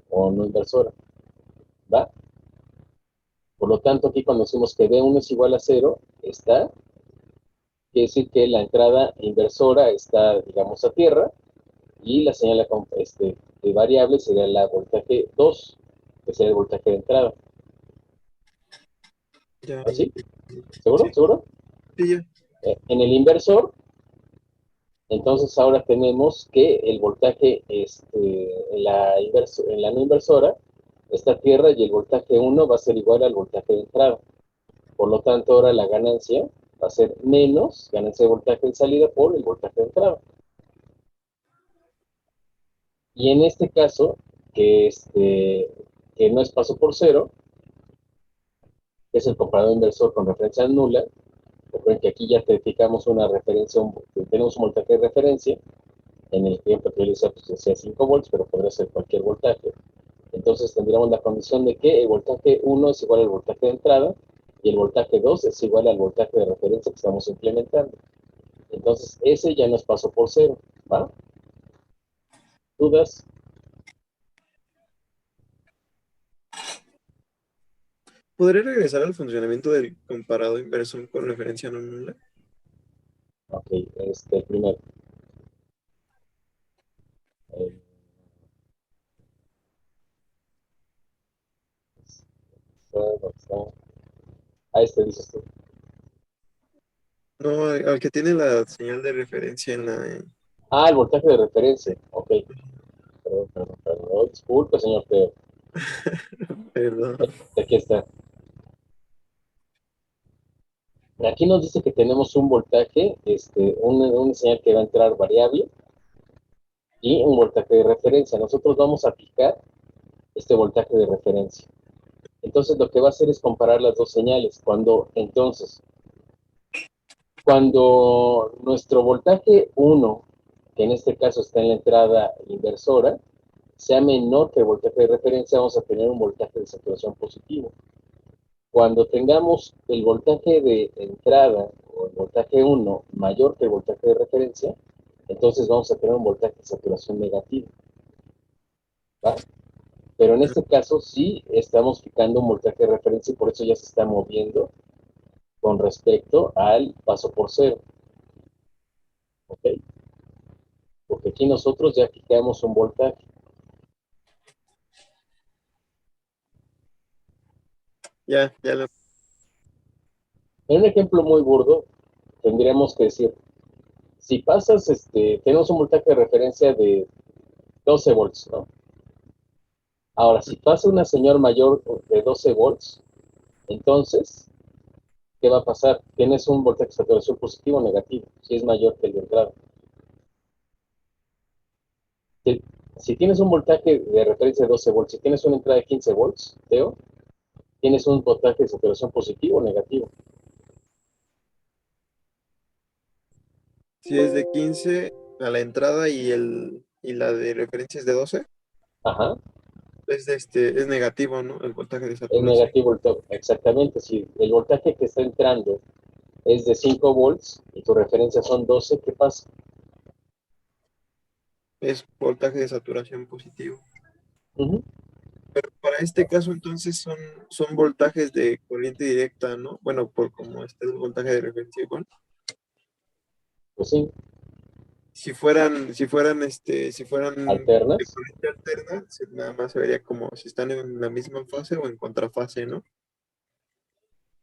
o no inversora. ¿Va? Por lo tanto, aquí cuando decimos que B1 es igual a 0, quiere decir que la entrada inversora está, digamos, a tierra, y la señal de variable sería la voltaje 2, que sería el voltaje de entrada. Ya, ya. ¿Así? ¿Seguro? Sí, ¿Seguro? sí, ya. En el inversor, entonces ahora tenemos que el voltaje en la no inversora está a tierra y el voltaje 1 va a ser igual al voltaje de entrada. Por lo tanto, ahora la ganancia va a ser menos ganancia de voltaje en salida por el voltaje de entrada. Y en este caso, que no es paso por 0, que es el comparador inversor con referencia nula, recuerden que aquí ya identificamos una referencia, tenemos un voltaje de referencia. En el ejemplo que yo les decía 5 volts, pero podría ser cualquier voltaje. Entonces tendríamos la condición de que el voltaje 1 es igual al voltaje de entrada y el voltaje 2 es igual al voltaje de referencia que estamos implementando. Entonces ese ya nos pasó por 0, ¿va? ¿Dudas? ¿Podría regresar al funcionamiento del comparado inversor con referencia no nula? Ok, primero. Eh, está. Dices tú. No, al que tiene la señal de referencia en la... Ah, el voltaje de referencia. Ok, perdón. Oh, disculpe, señor Teo. Perdón. Aquí está. Aquí nos dice que tenemos un voltaje, una señal que va a entrar variable y un voltaje de referencia. Nosotros vamos a aplicar este voltaje de referencia. Entonces lo que va a hacer es comparar las dos señales. Cuando nuestro voltaje 1, que en este caso está en la entrada inversora, sea menor que el voltaje de referencia, vamos a tener un voltaje de saturación positivo. Cuando tengamos el voltaje de entrada o el voltaje 1 mayor que el voltaje de referencia, entonces vamos a tener un voltaje de saturación negativo. ¿Va? Pero en este caso sí estamos fijando un voltaje de referencia y por eso ya se está moviendo con respecto al paso por cero. ¿Ok? Porque aquí nosotros ya fijamos un voltaje. Ya lo. En un ejemplo muy burdo, tendríamos que decir, si pasas, tenemos un voltaje de referencia de 12 volts, ¿no? Ahora, si pasa una señal mayor de 12 volts, entonces, ¿qué va a pasar? Tienes un voltaje de saturación positivo o negativo, si es mayor que el de entrada. Si tienes un voltaje de referencia de 12 volts, si tienes una entrada de 15 volts, Teo, tienes un voltaje de saturación positivo o negativo. Si es de 15 a la entrada y la de referencia es de 12, Ajá, es negativo, ¿no? El voltaje de es saturación. negativo el toque. Exactamente, si el voltaje que está entrando es de 5 volts y tu referencia son 12, ¿qué pasa? Es voltaje de saturación positivo. Ujú. Para este caso, entonces, son voltajes de corriente directa, ¿no? Bueno, por como está el voltaje de referencia igual. Pues sí, Si fueran de alternas. corriente alterna, nada más se vería como si están en la misma fase o en contrafase, ¿no?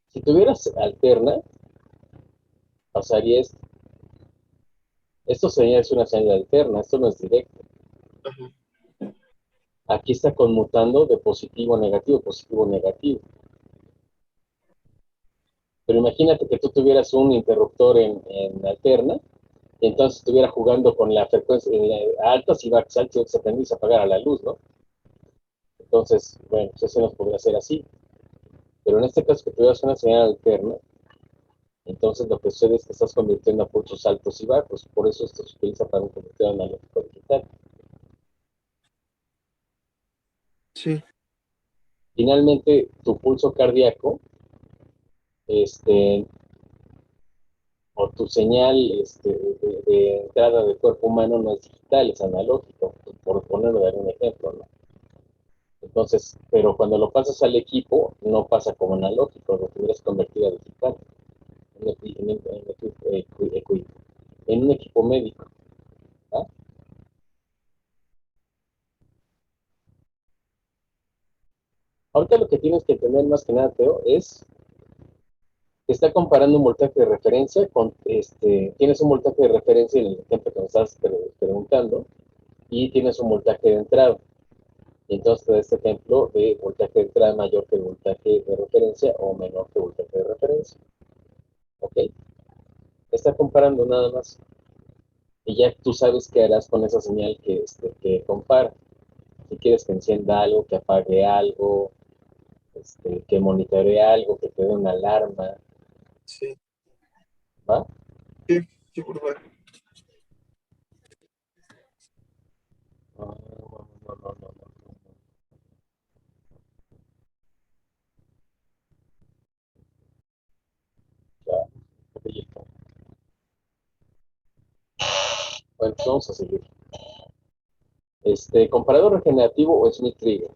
Si tuvieras alterna, pasaría esto. Esto sería es una señal alterna, esto no es directo. Ajá. Aquí está conmutando de positivo a negativo, positivo a negativo. Pero imagínate que tú tuvieras un interruptor en alterna y entonces estuviera jugando con la frecuencia alta, si va a saltar, se prende y se apagara la luz, ¿no? Entonces, bueno, pues eso nos podría hacer así. Pero en este caso que tuvieras una señal alterna, entonces lo que sucede es que estás convirtiendo a pulsos altos y bajos. Por eso esto se utiliza para un convertidor analógico digital. Sí. Finalmente, tu pulso cardíaco, este, o tu señal de entrada de cuerpo humano no es digital, es analógico, por ponerlo de algún ejemplo, ¿no? Entonces, pero cuando lo pasas al equipo, no pasa como analógico, lo tendrías convertido a digital, en un equipo médico. ¿Ah? Ahorita lo que tienes que entender más que nada, Teo, es que está comparando un voltaje de referencia con, tienes un voltaje de referencia en el ejemplo que me estás preguntando, y tienes un voltaje de entrada. Entonces, te da este ejemplo de voltaje de entrada mayor que el voltaje de referencia o menor que el voltaje de referencia. ¿Ok? Está comparando nada más. Y ya tú sabes qué harás con esa señal que compara. Si quieres que encienda algo, que apague algo, que monitoree algo, que te dé una alarma, Sí, ¿va? sí, sí, por favor. No, no, no, no, no, no. Ya, ok. Bueno, pues vamos a seguir. Comparador regenerativo o Smith-Trigger.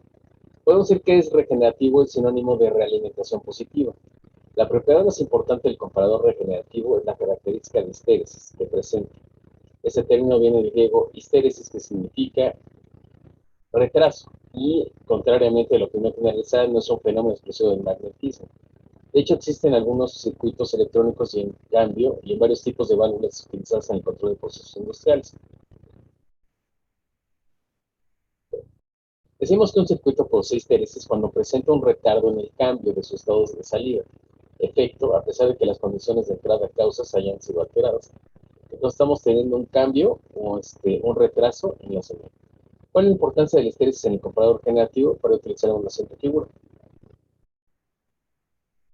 Podemos decir que es regenerativo, es sinónimo de realimentación positiva. La propiedad más importante del comparador regenerativo es la característica de histéresis que presenta. Este término viene del griego histéresis, que significa retraso, y contrariamente a lo que uno tiene realizado, no es un fenómeno expresivo del magnetismo. De hecho, existen algunos circuitos electrónicos y en cambio, y en varios tipos de válvulas utilizadas en el control de procesos industriales. Decimos que un circuito posee histéresis cuando presenta un retardo en el cambio de sus estados de salida. efecto a pesar de que las condiciones de entrada causas hayan sido alteradas. Entonces estamos teniendo un cambio o un retraso en la señal. ¿Cuál es la importancia del estéresis en el comparador generativo para utilizar una siguiente figura?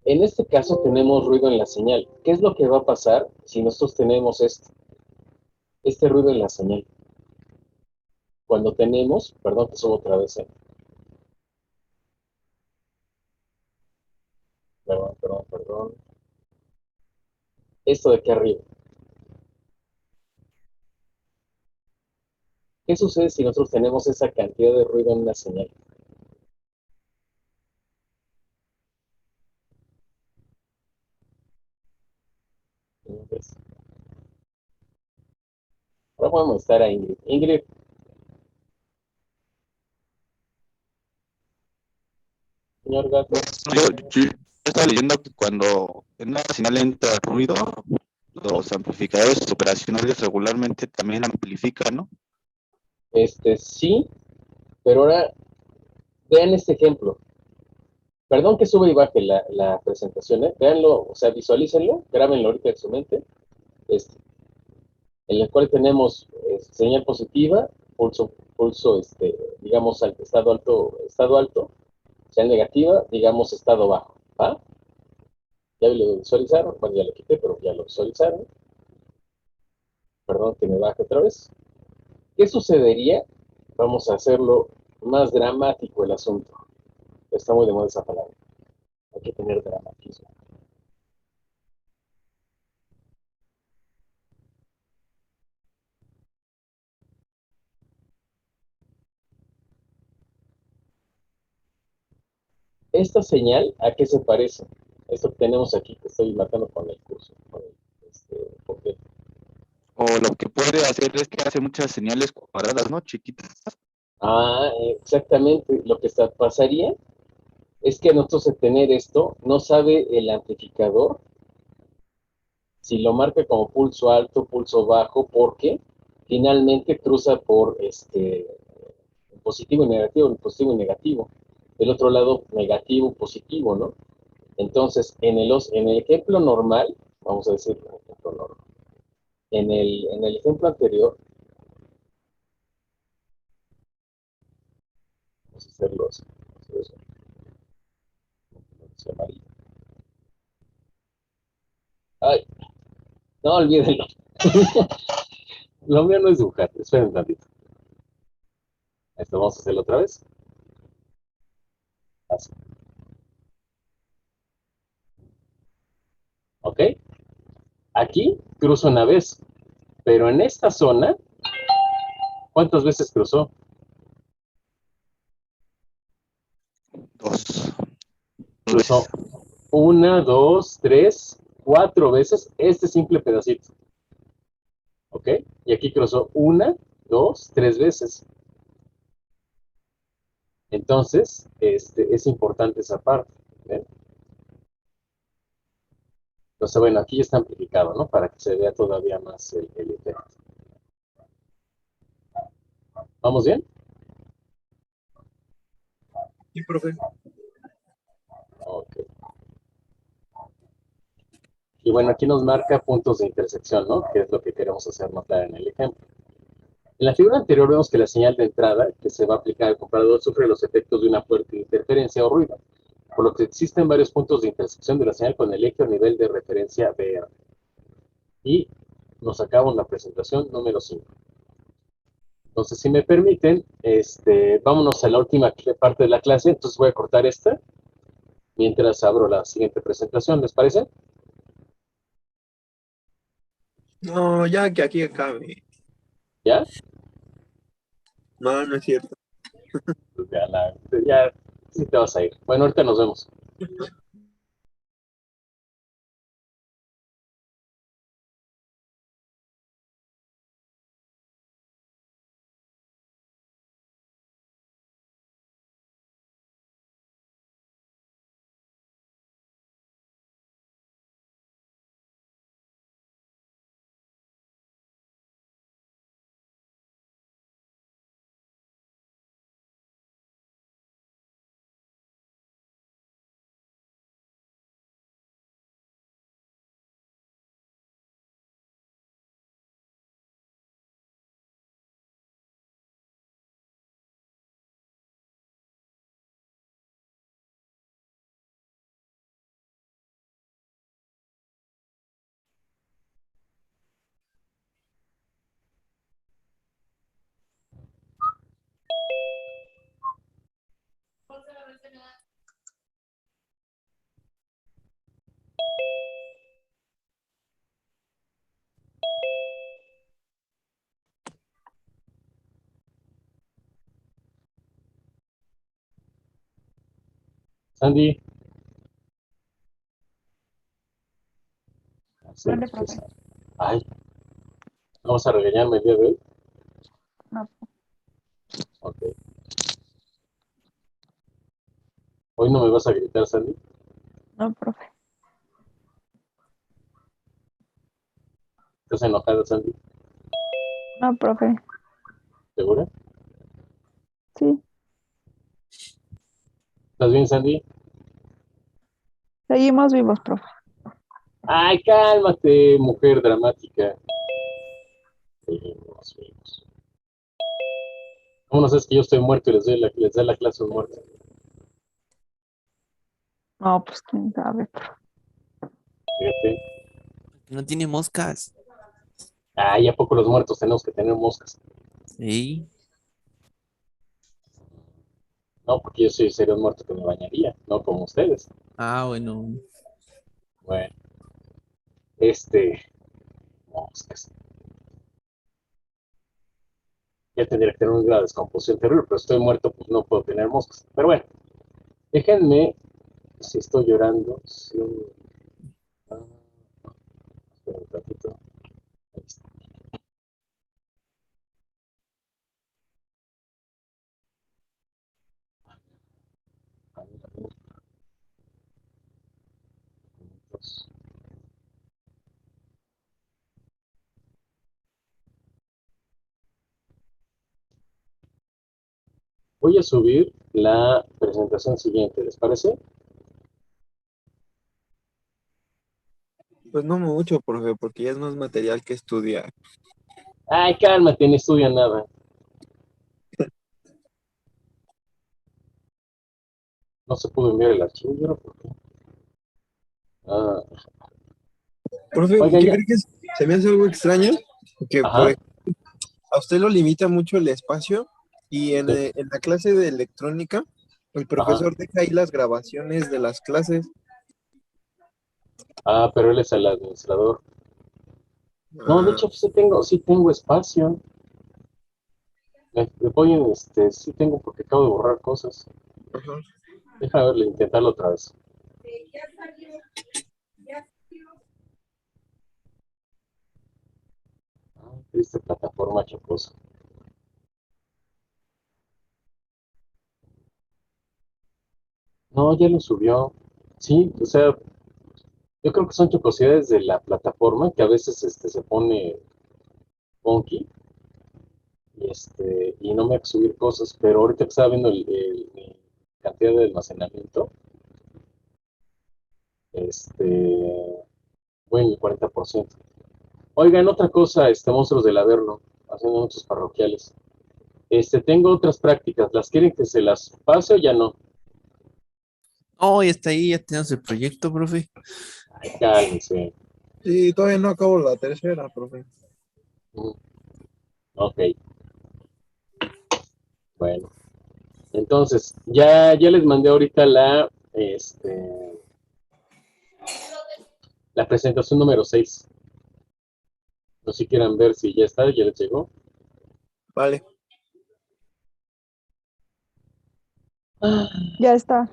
En este caso tenemos ruido en la señal. ¿Qué es lo que va a pasar si nosotros tenemos este ruido en la señal? Cuando tenemos, perdón que subo otra vez, perdón. Esto de aquí arriba. ¿Qué sucede si nosotros tenemos esa cantidad de ruido en una señal? Entonces, ahora podemos estar a Ingrid. Ingrid, señor gato. Yo estaba leyendo que cuando en una señal entra ruido, los amplificadores operacionales regularmente también amplifican, ¿no? Sí, pero ahora vean este ejemplo. Perdón que sube y baje la presentación, ¿eh? Véanlo, o sea, visualícenlo, grábenlo ahorita en su mente, este, en el cual tenemos señal positiva, pulso, digamos, estado alto, señal negativa, digamos, estado bajo, ¿va? Ya lo visualizaron, bueno, ya lo quité, pero ya lo visualizaron. Perdón que me baje otra vez. ¿Qué sucedería? Vamos a hacerlo más dramático el asunto. Está muy de moda esa palabra. Hay que tener dramatismo. Esta señal, ¿a qué se parece? Esto que tenemos aquí, que estoy marcando con el curso. Porque, O lo que puede hacer es que hace muchas señales cuadradas, ¿no? Chiquitas. exactamente. Lo que pasaría es que nosotros de tener esto, no sabe el amplificador si lo marca como pulso alto, pulso bajo, porque finalmente cruza por positivo y negativo, positivo y negativo. Del otro lado, negativo, positivo, ¿no? Entonces, en el ejemplo normal, vamos a decir, ejemplo normal, en el ejemplo anterior, vamos a hacerlo así, amarillo. Ay, no olvídenlo. Lo mío no es dibujar, esperen un tantito. Esto vamos a hacerlo otra vez. Así. ¿Ok? Aquí cruzo una vez, pero en esta zona, ¿cuántas veces cruzó? Dos. Cruzó una, dos, tres, cuatro veces este simple pedacito. ¿Ok? Y aquí cruzó una, dos, tres veces. Entonces, es importante esa parte. ¿Ven? Entonces, bueno, aquí ya está amplificado, ¿no? Para que se vea todavía más el efecto. ¿Vamos bien? Sí, profe. Ok. Y bueno, aquí nos marca puntos de intersección, ¿no? Que es lo que queremos hacer notar en el ejemplo. En la figura anterior vemos que la señal de entrada que se va a aplicar al comparador sufre los efectos de una fuerte interferencia o ruido, por lo que existen varios puntos de intersección de la señal con el eje o nivel de referencia VR. Y nos acabamos la presentación número 5. Entonces, si me permiten, vámonos a la última parte de la clase. Entonces voy a cortar esta mientras abro la siguiente presentación. ¿Les parece? No, ya que aquí acabe. ¿Ya? No, no es cierto. Pues ya sí te vas a ir. Bueno, ahorita nos vemos. Sandy. Sí, Vale, profe. ay, vamos a regañarme el día de hoy. No, Ok. Hoy no me vas a gritar, Sandy. no, profe. ¿Estás enojada, Sandy? No, profe. ¿Segura? Sí. ¿Estás bien, Sandy? Seguimos vivos, profe. Ay, cálmate, mujer dramática. Seguimos. ¿Cómo no sabes que yo estoy muerto y les doy la clase a un muerto? No, pues quién sabe, profe. Fíjate. No tiene moscas. Ay, ¿a poco los muertos tenemos que tener moscas? Sí. No, porque yo sería un muerto que me bañaría, no como ustedes. Ah, bueno. Bueno, moscas. Ya tendría que tener una descomposición terrible, pero estoy muerto, pues no puedo tener moscas. Pero bueno, déjenme, si estoy llorando, si... Ah, espera un ratito. Ahí está. A ver, minutos. Voy a subir la presentación siguiente, ¿les parece? Pues no mucho, profe, porque ya es más material que estudiar. Ay, cálmate, no estudia nada. No se pudo enviar el archivo, yo no por qué. Ah, Profe, oigan, ¿qué ya. cree que se me hace algo extraño? Que Ajá, a usted lo limita mucho el espacio y sí, en la clase de electrónica el ajá. profesor deja ahí las grabaciones de las clases. Ah, pero él es el administrador. No, de Ah, hecho, sí tengo espacio. Sí tengo porque acabo de borrar cosas. ajá. Deja verle, intentarlo otra vez. Ah, triste plataforma chocosa. No, ya lo subió. Sí, o sea, yo creo que son chocosidades de la plataforma que a veces se pone funky y no me deja subir cosas, pero ahorita que estaba viendo mi cantidad de almacenamiento, voy en el 40%. Oigan, otra cosa, monstruos del Averno, haciendo muchos parroquiales. Tengo otras prácticas, ¿las quieren que se las pase o ya no? Oh, ya está ahí, ya tenemos el proyecto, profe. Ay, cálmense. Sí, todavía no acabo la tercera, profe. Mm, Ok, bueno. Entonces, ya les mandé ahorita la presentación número 6. No sé si quieran ver si ya está, ya les llegó. Vale. Ah, Ya está.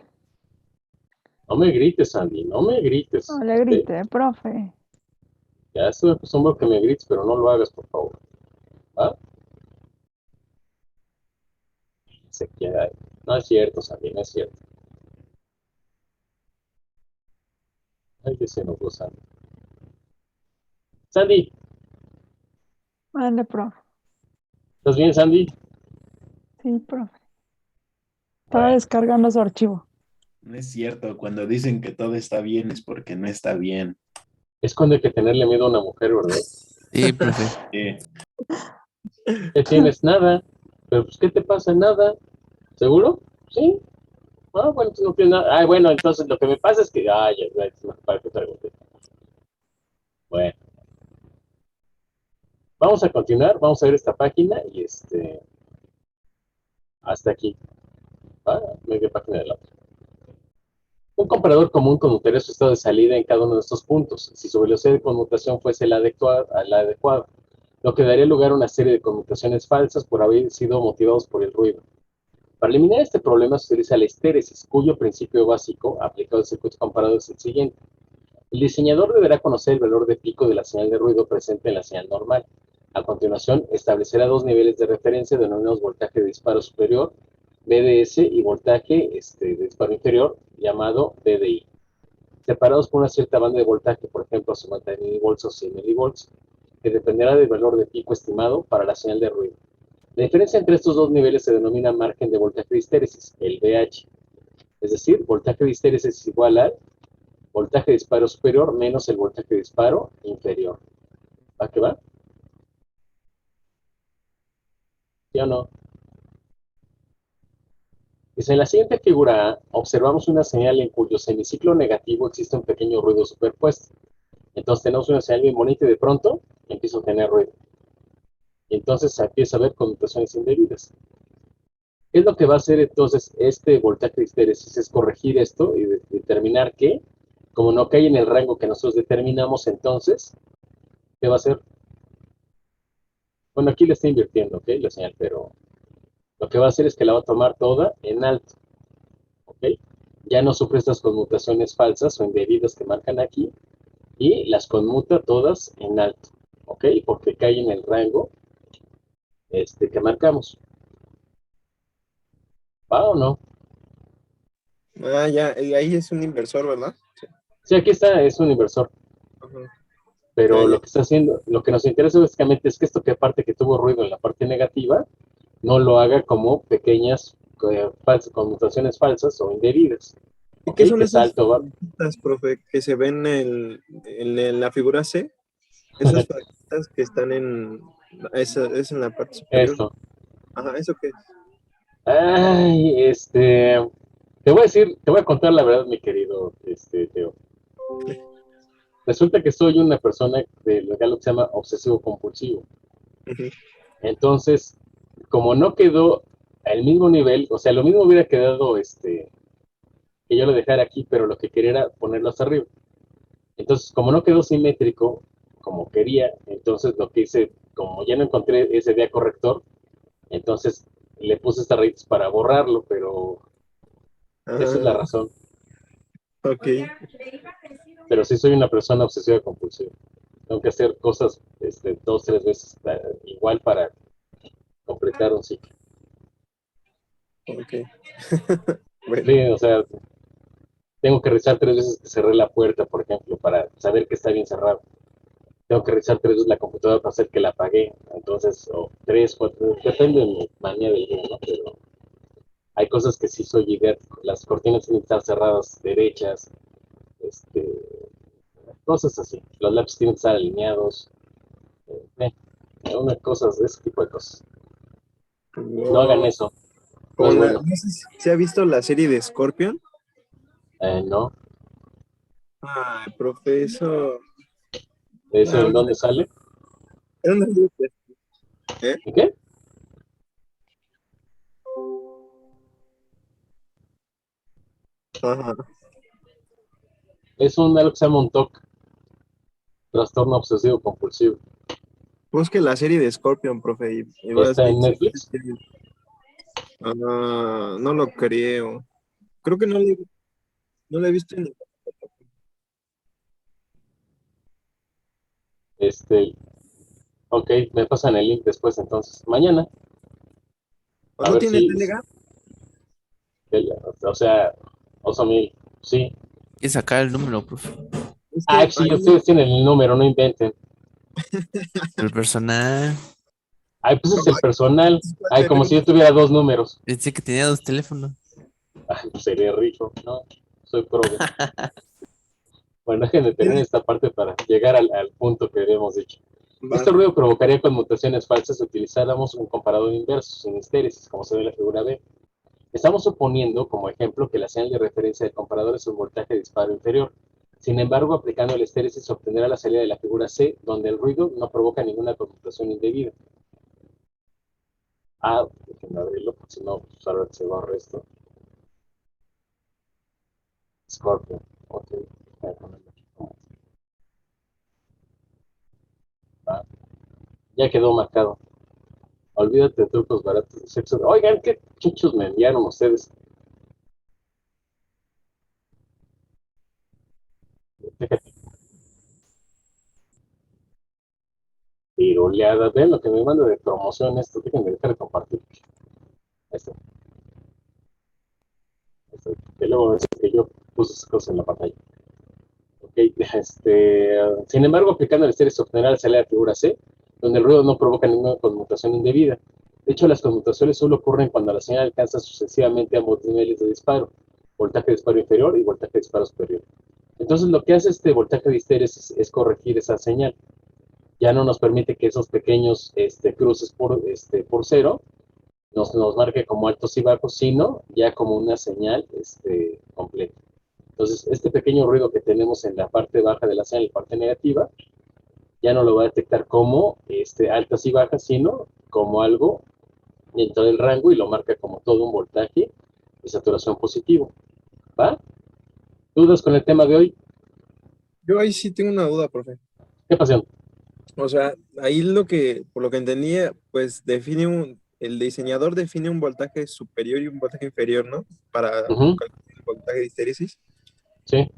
no me grites, Andy, no me grites. No le ¿Ok? grite, profe. Ya estoy acostumbrado a que me grites, pero no lo hagas, por favor. ¿Ah? Se queda. No es cierto, Sandy, no es cierto. Ay, que se nos goza. Sandy, Vale, profe. ¿estás bien, Sandy? Sí, profe. Estaba Bueno, descargando su archivo. No es cierto, cuando dicen que todo está bien es porque no está bien. es cuando hay que tenerle miedo a una mujer, ¿verdad? Sí, profe. ¿Qué tienes? Nada. Pero, pues, ¿qué te pasa? Nada. ¿Seguro? Sí. Ah, bueno, entonces no tienes nada. Ah, bueno, entonces lo que me pasa es que, ay, ya, para que traigo. Bueno, vamos a continuar, vamos a ver esta página y hasta aquí. Ah, media página de la otra. Un comparador común conmutaría su estado de salida en cada uno de estos puntos, si su velocidad de conmutación fuese la adecuada, lo que daría lugar a una serie de conmutaciones falsas por haber sido motivados por el ruido. Para eliminar este problema se utiliza la estéresis, cuyo principio básico aplicado al circuito comparado es el siguiente. El diseñador deberá conocer el valor de pico de la señal de ruido presente en la señal normal. A continuación, establecerá dos niveles de referencia denominados voltaje de disparo superior, BDS, y voltaje de disparo inferior, llamado BDI, separados por una cierta banda de voltaje, por ejemplo, 50 milivolts o 100 milivolts, que dependerá del valor de pico estimado para la señal de ruido. La diferencia entre estos dos niveles se denomina margen de voltaje de histéresis, el VH. Es decir, voltaje de histéresis es igual al voltaje de disparo superior menos el voltaje de disparo inferior. ¿Va que va? ¿Sí o no? Dice, en la siguiente figura A, observamos una señal en cuyo semiciclo negativo existe un pequeño ruido superpuesto. Entonces tenemos una señal bien bonita y de pronto empieza a tener ruido. Y entonces empieza a haber conmutaciones indebidas. ¿Qué es lo que va a hacer entonces este voltaje de histéresis? Es corregir esto y determinar que, como no cae en el rango que nosotros determinamos, entonces, ¿qué va a hacer? Bueno, aquí le está invirtiendo, ¿ok? La señal, pero lo que va a hacer es que la va a tomar toda en alto, ¿ok? Ya no sufre estas conmutaciones falsas o indebidas que marcan aquí y las conmuta todas en alto, ¿ok? Porque cae en el rango que marcamos. ¿Va o no? Ah, ya, y ahí es un inversor, ¿verdad? Sí. Sí, aquí está, es un inversor. Ajá. Ya, Pero ya. lo que está haciendo, lo que nos interesa básicamente es que esto que parte que tuvo ruido en la parte negativa, no lo haga como pequeñas conmutaciones falsas o indebidas. ¿Y ¿Ok? qué son Que esas salto va. fractas, profe, que se ven en la figura C? Esas fractas que están esa, es en la parte superior. Esto. Ajá, ¿eso qué es? Ay, te voy a decir, te voy a contar la verdad, mi querido Teo. Resulta que soy una persona de lo que se llama obsesivo compulsivo. Ujú. Entonces, como no quedó al mismo nivel, o sea, lo mismo hubiera quedado que yo lo dejara aquí, pero lo que quería era ponerlo hasta arriba. Entonces, como no quedó simétrico como quería, entonces lo que hice, como ya no encontré ese día corrector, entonces le puse estas raíces para borrarlo, pero esa es la Ah, razón. ok, Pero sí soy una persona obsesiva compulsiva. Tengo que hacer cosas dos, tres veces igual para completar un ciclo. ok. Bueno, Sí, o sea, tengo que revisar tres veces que cerré la puerta, por ejemplo, para saber que está bien cerrado. Tengo que revisar tres veces la computadora para hacer que la apagué. Entonces, o tres, cuatro, depende de mi manía del día, ¿no? Pero hay cosas que sí soy idéntico. Las cortinas tienen que estar cerradas, derechas, este, cosas así. Los lápices tienen que estar alineados, eh, unas cosas, ese tipo de cosas. No hagan wow. eso, no es bueno. No sé si se ha visto la serie de Scorpion. No, Ah, profe, eso. ¿eso Ah, en dónde sale? era una serie ¿eh? ¿Y qué? Ajá. Es algo que se llama un TOC, trastorno obsesivo compulsivo. Busque la serie de Scorpion, profe, y vas ¿Está bien. en Netflix? Ah, no lo creo. Creo que no la he visto en... Este, ok, me pasan el link después entonces. Mañana, ¿O a no ver tiene si, Telegram? o sea, Oso Mil, sí. Y sacar el número, profe. Es Ah, que sí, ahí... ustedes tienen el número, no inventen. El personal. Ay, pues No, es el personal. ¿cuál Ay, como si tenemos? yo tuviera dos números. Pensé que tenía dos teléfonos. Ay, pues sería rico, ¿no? Soy pobre. Bueno, déjenme terminar esta parte para llegar al punto que habíamos dicho. Va. Este ruido provocaría conmutaciones falsas si utilizáramos un comparador inverso, sin estéresis, como se ve en la figura B. Estamos suponiendo, como ejemplo, que la señal de referencia del comparador es un voltaje de disparo inferior. Sin embargo, aplicando el estéresis se obtendrá la salida de la figura C, donde el ruido no provoca ninguna conmutación indebida. Ah, déjenme abrirlo, porque si no, pues ahora se borra esto. Scorpio, ok. Voy a ponerlo aquí como va. Ya quedó marcado. Olvídate de trucos baratos de sexo. Oigan, ¿qué chuchos me enviaron ustedes? Déjate, tiroleada. Vean lo que me manda de promoción esto. Déjenme dejar de compartir. Esto, esto. Que luego es que yo puse esas cosas en la pantalla. Ok, sin embargo, aplicando el estéreo general sale la figura C, donde el ruido no provoca ninguna conmutación indebida. De hecho, las conmutaciones solo ocurren cuando la señal alcanza sucesivamente ambos niveles de disparo, voltaje de disparo inferior y voltaje de disparo superior. Entonces, lo que hace este voltaje de histeria es corregir esa señal. Ya no nos permite que esos pequeños cruces por cero nos marque como altos y bajos, sino ya como una señal completa. Entonces, este pequeño ruido que tenemos en la parte baja de la señal, la parte negativa, ya no lo va a detectar como altas y bajas, sino como algo dentro del rango y lo marca como todo un voltaje de saturación positivo. ¿Va? ¿Dudas con el tema de hoy? Yo ahí sí tengo una duda, profe. ¿Qué pasó? O sea, ahí por lo que entendía, pues el diseñador define un voltaje superior y un voltaje inferior, ¿no? Para Ujú, calcular el voltaje de histéresis. sí,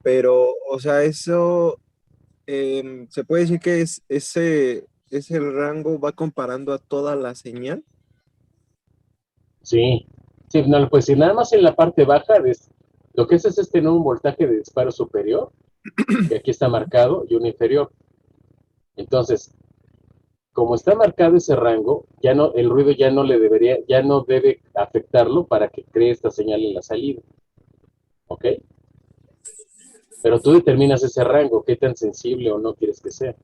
Pero, o sea, eso se puede decir que ese rango va comparando a toda la señal. sí. Sí, no, pues si nada más en la parte baja, lo que es tener un voltaje de disparo superior, que aquí está marcado, y un inferior. Entonces, como está marcado ese rango, ya no, el ruido ya no debe afectarlo para que cree esta señal en la salida. ¿Ok? Pero tú determinas ese rango, qué tan sensible o no quieres que sea.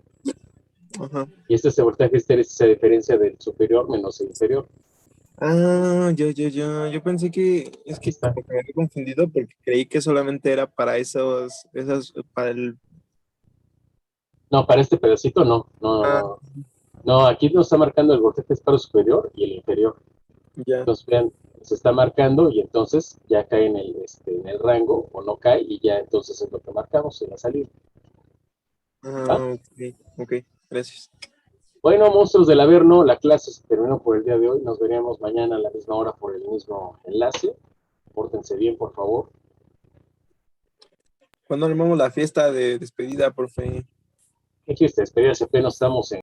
Ajá. Y este voltaje estéreo se diferencia del superior menos el inferior. Ah, ya. Yo pensé que es Aquí que está. como que me había confundido porque creí que solamente era para para el. No, para este pedacito no. No, Ah, no. No, aquí nos está marcando el voltaje de disparo superior y el inferior. ya. Entonces, vean, se está marcando y entonces ya cae en el rango o no cae y ya entonces es lo que marcamos en la salida. ¿Va? Ah, ok, gracias. Bueno, monstruos del Averno, la clase se terminó por el día de hoy. Nos veremos mañana a la misma hora por el mismo enlace. Pórtense bien, por favor. ¿Cuándo armamos la fiesta de despedida, profe? ¿Qué quieres? Despedida, apenas estamos en